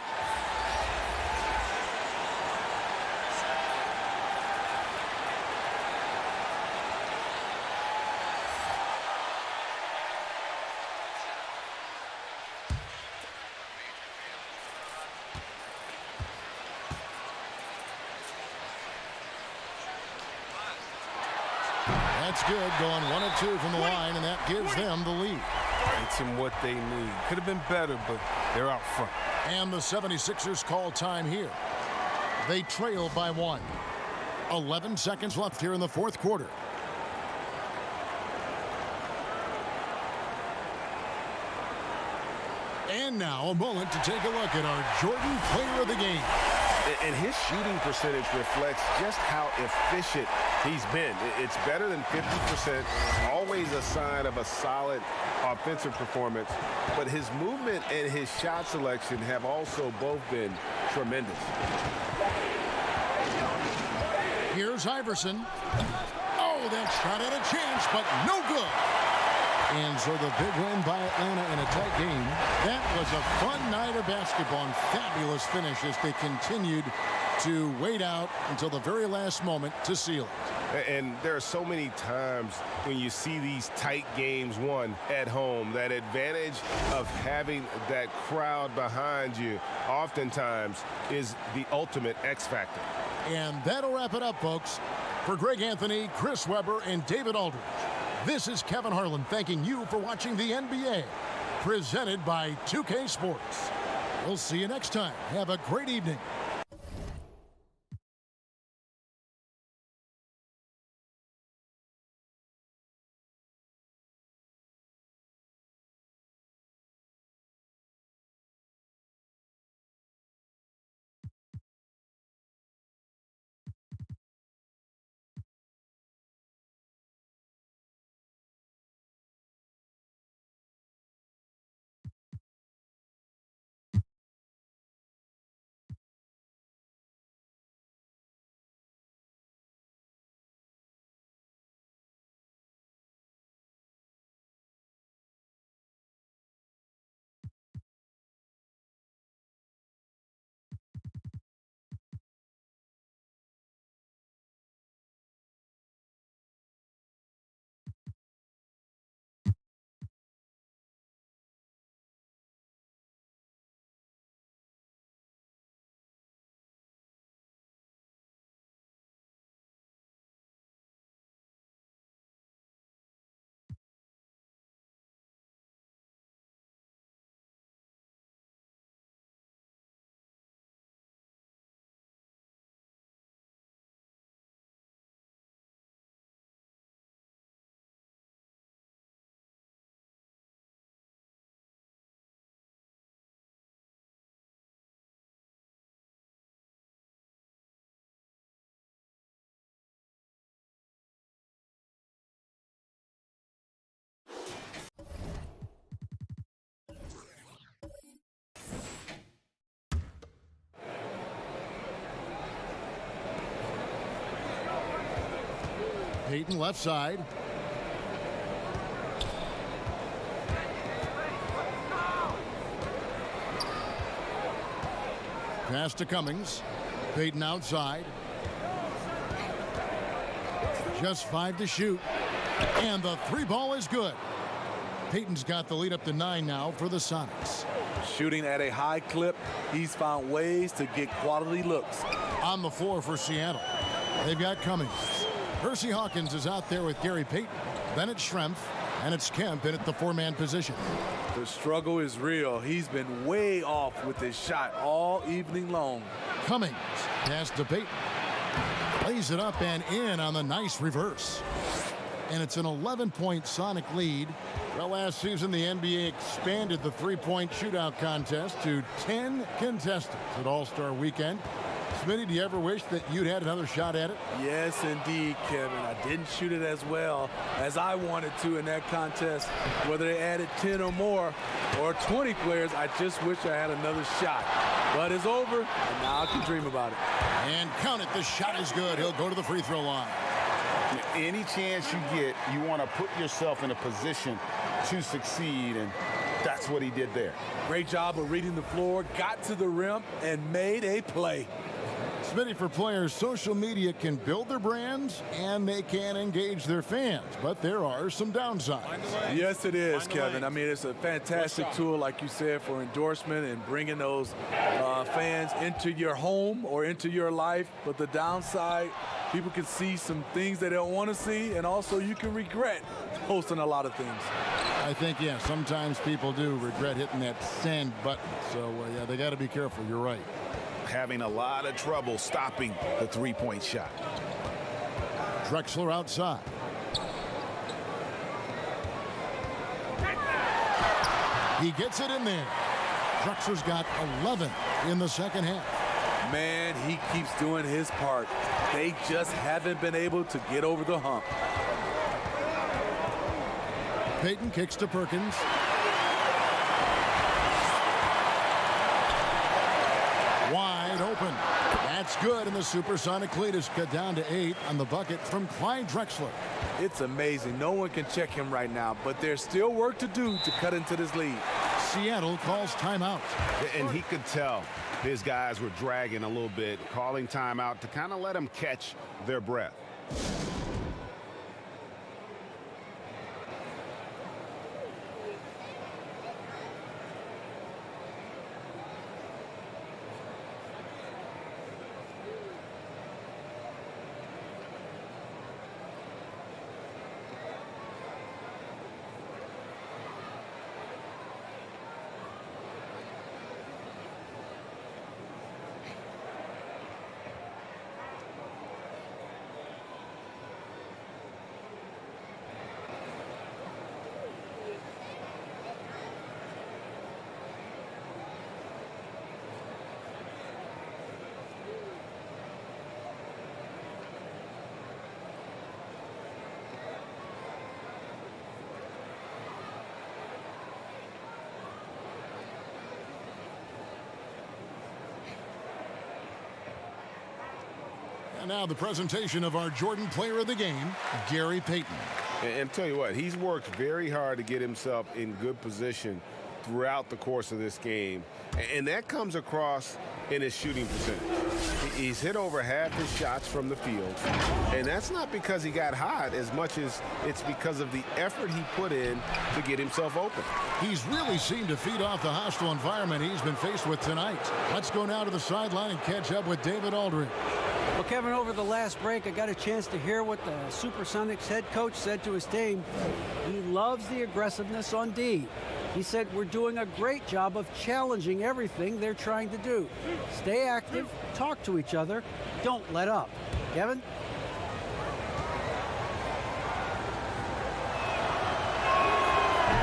That's good, going 1 of 2 from the line, and that gives them the lead. It's them what they need. Could have been better, but they're out front. And the 76ers call time here. They trail by 1. 11 seconds left here in the fourth quarter. And now a moment to take a look at our Jordan Player of the Game. And his shooting percentage reflects just how efficient he's been. It's better than 50%, always a sign of a solid offensive performance. But his movement and his shot selection have also both been tremendous. Here's Iverson. Oh, that shot had a chance, but no good. And so the big win by Atlanta in a tight game. That was a fun night of basketball and fabulous finish as they continued to wait out until the very last moment to seal it. And there are so many times when you see these tight games won at home, that advantage of having that crowd behind you oftentimes is the ultimate X factor. And that'll wrap it up, folks. For Greg Anthony, Chris Webber, and David Aldridge, this is Kevin Harlan thanking you for watching the NBA, presented by 2K Sports. We'll see you next time. Have a great evening. Payton left side. Pass to Cummings. Payton outside. Just 5 to shoot. And the 3 ball is good. Payton's got the lead up to 9 now for the Sonics. Shooting at a high clip, he's found ways to get quality looks. On the floor for Seattle, they've got Cummings. Percy Hawkins is out there with Gary Payton. Then it's Schrempf, and it's Kemp in at the 4-man position. The struggle is real. He's been way off with his shot all evening long. Cummings, pass to Payton. Plays it up and in on the nice reverse. And it's an 11-point Sonic lead. Well, last season, the NBA expanded the 3-point shootout contest to 10 contestants at All-Star Weekend. Smitty, do you ever wish that you'd had another shot at it? Yes, indeed, Kevin. I didn't shoot it as well as I wanted to in that contest. Whether they added 10 or more or 20 players, I just wish I had another shot. But it's over, and now I can dream about it. And count it. The shot is good. He'll go to the free throw line. Any chance you get, you want to put yourself in a position to succeed, and that's what he did there. Great job of reading the floor, got to the rim, and made a play. Smitty, for players, social media can build their brands and they can engage their fans, but there are some downsides. Yes, it is, Kevin. I mean, it's a fantastic tool, like you said, for endorsement and bringing those fans into your home or into your life. But the downside, people can see some things they don't want to see, and also you can regret posting a lot of things. I think, yeah, sometimes people do regret hitting that send button. So, yeah, they got to be careful. You're right. Having a lot of trouble stopping the three-point shot. Drexler outside. He gets it in there. Drexler's got 11 in the second half. Man, he keeps doing his part. They just haven't been able to get over the hump. Payton kicks to Perkins. Wide open. That's good, and the supersonic lead is cut down to 8 on the bucket from Clyde Drexler. It's amazing. No one can check him right now, but there's still work to do to cut into this lead. Seattle calls timeout. And he could tell his guys were dragging a little bit, calling timeout to kind of let them catch their breath. And now the presentation of our Jordan Player of the Game, Gary Payton. And tell you what, he's worked very hard to get himself in good position throughout the course of this game. And that comes across in his shooting percentage. He's hit over half his shots from the field. And that's not because he got hot as much as it's because of the effort he put in to get himself open. He's really seemed to feed off the hostile environment he's been faced with tonight. Let's go now to the sideline and catch up with David Aldridge. Well, Kevin, over the last break, I got a chance to hear what the Supersonics head coach said to his team. He loves the aggressiveness on D. He said, we're doing a great job of challenging everything they're trying to do. Stay active, talk to each other, don't let up. Kevin?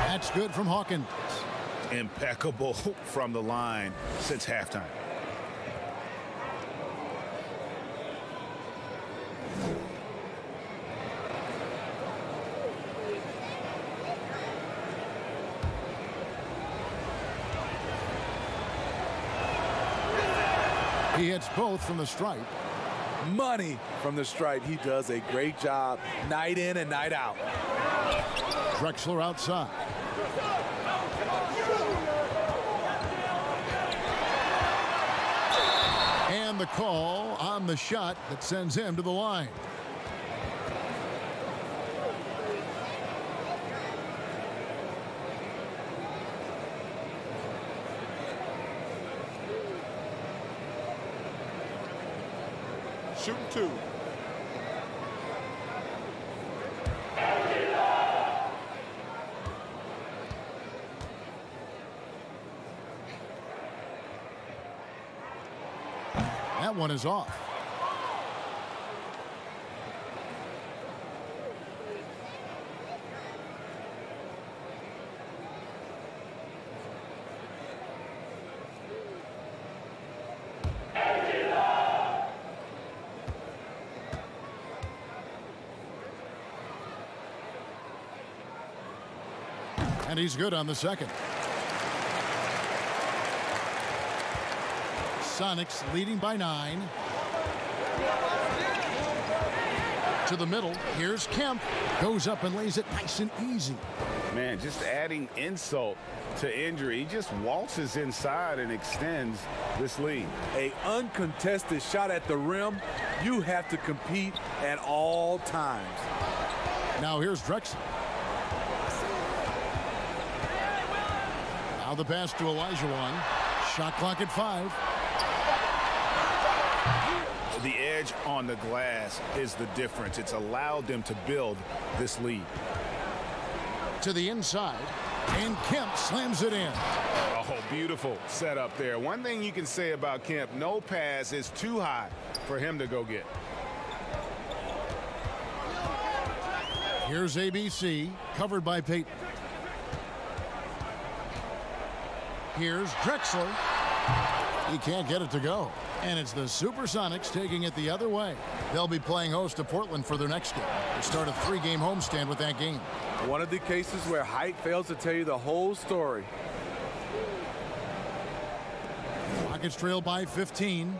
That's good from Hawkins. Impeccable from the line since halftime. He hits both from the stripe. Money from the stripe. He does a great job night in and night out. Drexler outside. And the call on the shot that sends him to the line. Shooting two. That one is off. And he's good on the second. Sonics leading by 9. To the middle. Here's Kemp. Goes up and lays it nice and easy. Man, just adding insult to injury. He just waltzes inside and extends this lead. A uncontested shot at the rim, you have to compete at all times. Now here's Drexler. Now the pass to Olajuwon. Shot clock at 5. The edge on the glass is the difference. It's allowed them to build this lead. To the inside, and Kemp slams it in. Oh, beautiful setup there. One thing you can say about Kemp, no pass is too high for him to go get. Here's ABC, covered by Payton. Here's Drexler. He can't get it to go. And it's the Supersonics taking it the other way. They'll be playing host to Portland for their next game. They start a 3-game homestand with that game. One of the cases where height fails to tell you the whole story. Rockets trail by 15.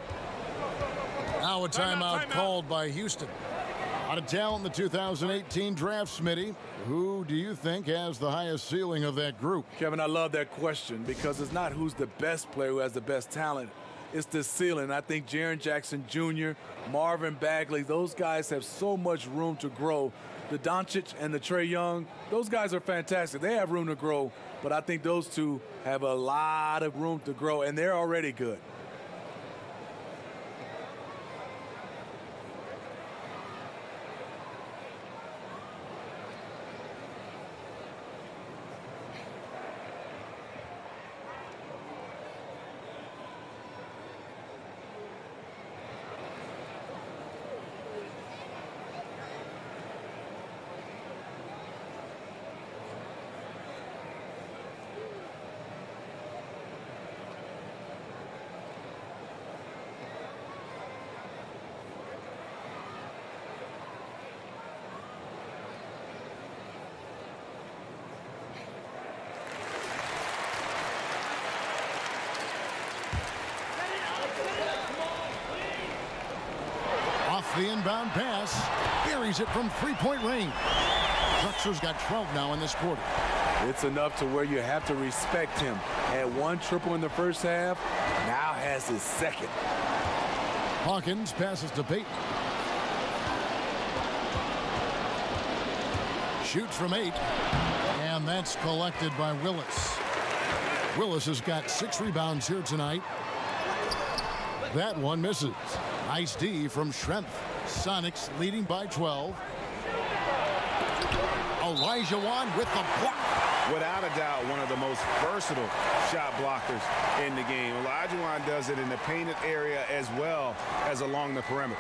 Now a timeout called by Houston. A lot of talent in the 2018 draft, Smitty. Who do you think has the highest ceiling of that group? Kevin, I love that question because it's not who's the best player who has the best talent. It's the ceiling. I think Jaren Jackson Jr., Marvin Bagley, those guys have so much room to grow. The Doncic and the Trae Young, those guys are fantastic. They have room to grow, but I think those two have a lot of room to grow, and they're already good. The inbound pass, buries it from three-point range. Drexler's got 12 now in this quarter. It's enough to where you have to respect him. Had 1 triple in the first half, now has his second. Hawkins passes to Payton. Shoots from 8, and that's collected by Willis. Willis has got 6 rebounds here tonight. That one misses. Nice D from Schrempf. Sonics leading by 12. Olajuwon with the block. Without a doubt, one of the most versatile shot blockers in the game. Olajuwon does it in the painted area as well as along the perimeter.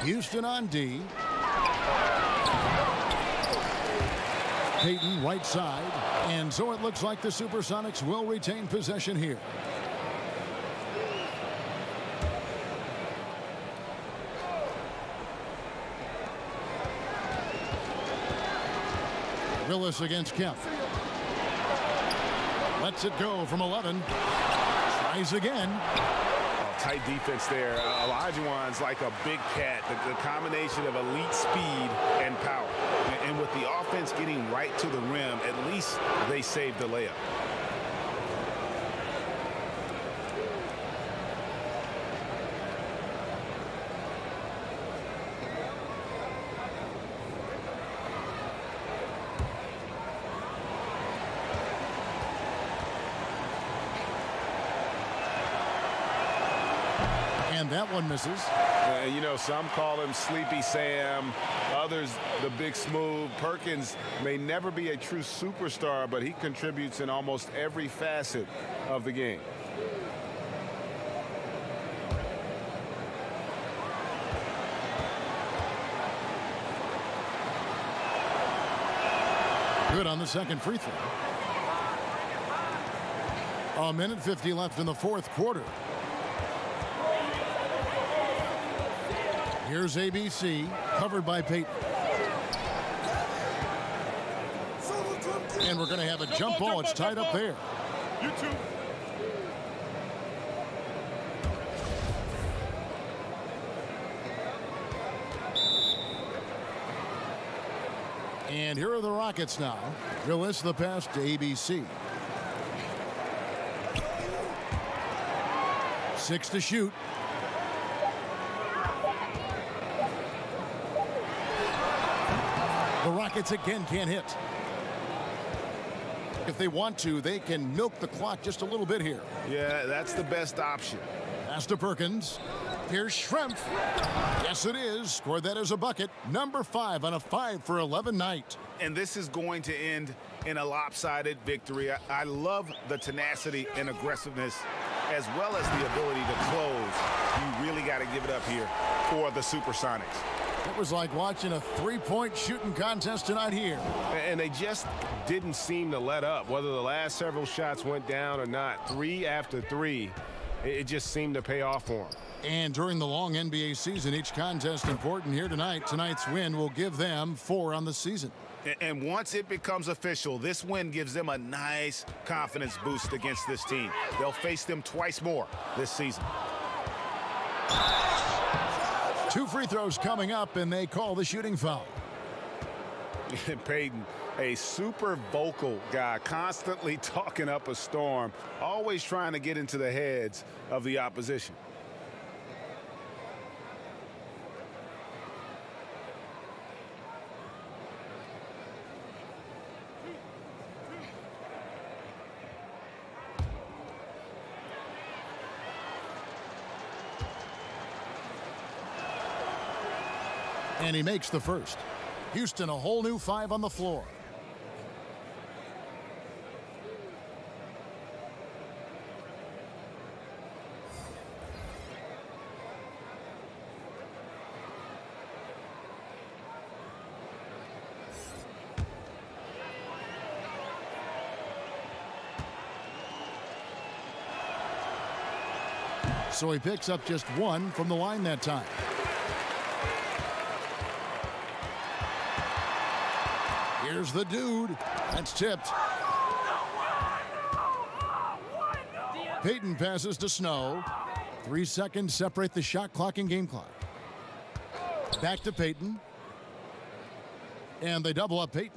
Houston on D. Payton right side, and so it looks like the Supersonics will retain possession here. Willis against Kemp. Lets it go from 11. Tries again. Tight defense there. Olajuwon's like a big cat. The combination of elite speed and power. And with the offense getting right to the rim, at least they saved the layup. And that one misses. You know, some call him Sleepy Sam, others the Big Smooth. Perkins may never be a true superstar, but he contributes in almost every facet of the game. Good on the second free throw. 1:50 left in the fourth quarter. Here's ABC, covered by Payton. And we're going to have a jump ball. It's tied up there. You two. And here are the Rockets now. Willis the pass to ABC. 6 to shoot. The Rockets again can't hit. If they want to, they can milk the clock just a little bit here. Yeah, that's the best option. Pass to Perkins. Here's Schrempf. Yes, it is. Scored that as a bucket. Number 5 on a 5 for 11 night. And this is going to end in a lopsided victory. I love the tenacity and aggressiveness as well as the ability to close. You really got to give it up here for the Supersonics. It was like watching a three-point shooting contest tonight here. And they just didn't seem to let up. Whether the last several shots went down or not, 3 after 3, it just seemed to pay off for them. And during the long NBA season, each contest important here tonight. Tonight's win will give them 4 on the season. And once it becomes official, this win gives them a nice confidence boost against this team. They'll face them twice more this season. 2 free throws coming up, and they call the shooting foul. Peyton, a super vocal guy, constantly talking up a storm, always trying to get into the heads of the opposition. And he makes the first. Houston, a whole new 5 on the floor. So he picks up just 1 from the line that time. Here's the dude. That's tipped. Peyton passes to Snow. 3 seconds separate the shot clock and game clock. Back to Peyton. And they double up Peyton.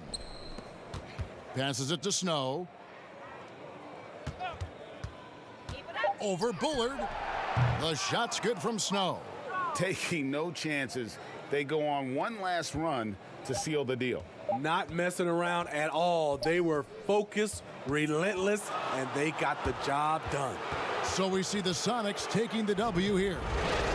Passes it to Snow. Over Bullard. The shot's good from Snow. Taking no chances. They go on one last run to seal the deal. Not messing around at all. They were focused, relentless, and they got the job done. So we see the Sonics taking the W here.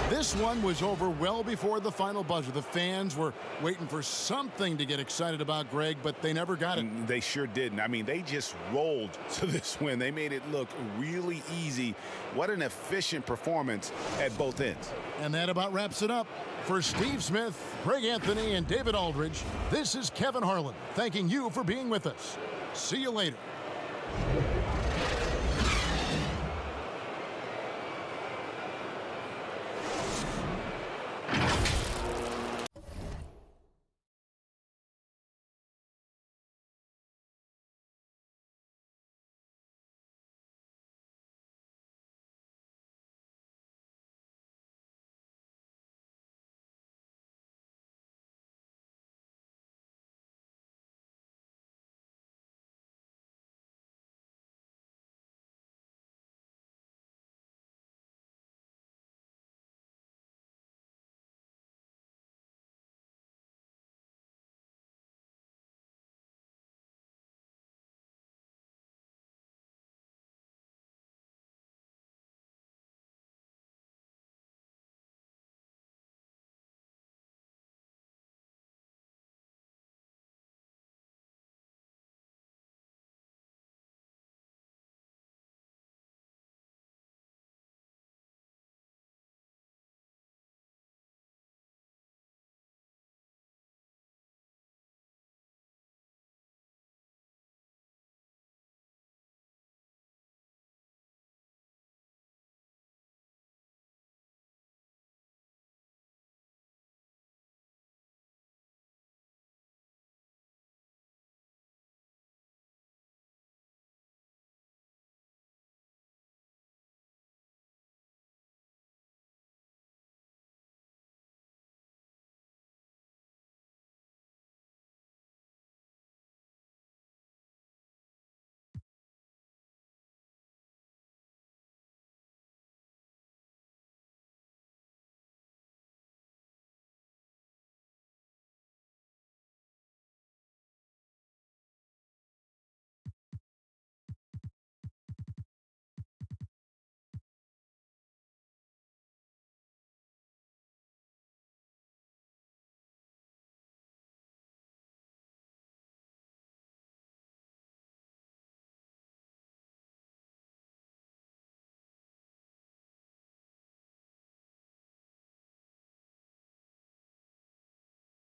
This one was over well before the final buzzer. The fans were waiting for something to get excited about, Greg, but they never got it. They sure didn't. I mean, they just rolled to this win. They made it look really easy. What an efficient performance at both ends. And that about wraps it up. For Steve Smith, Greg Anthony, and David Aldridge, this is Kevin Harlan thanking you for being with us. See you later.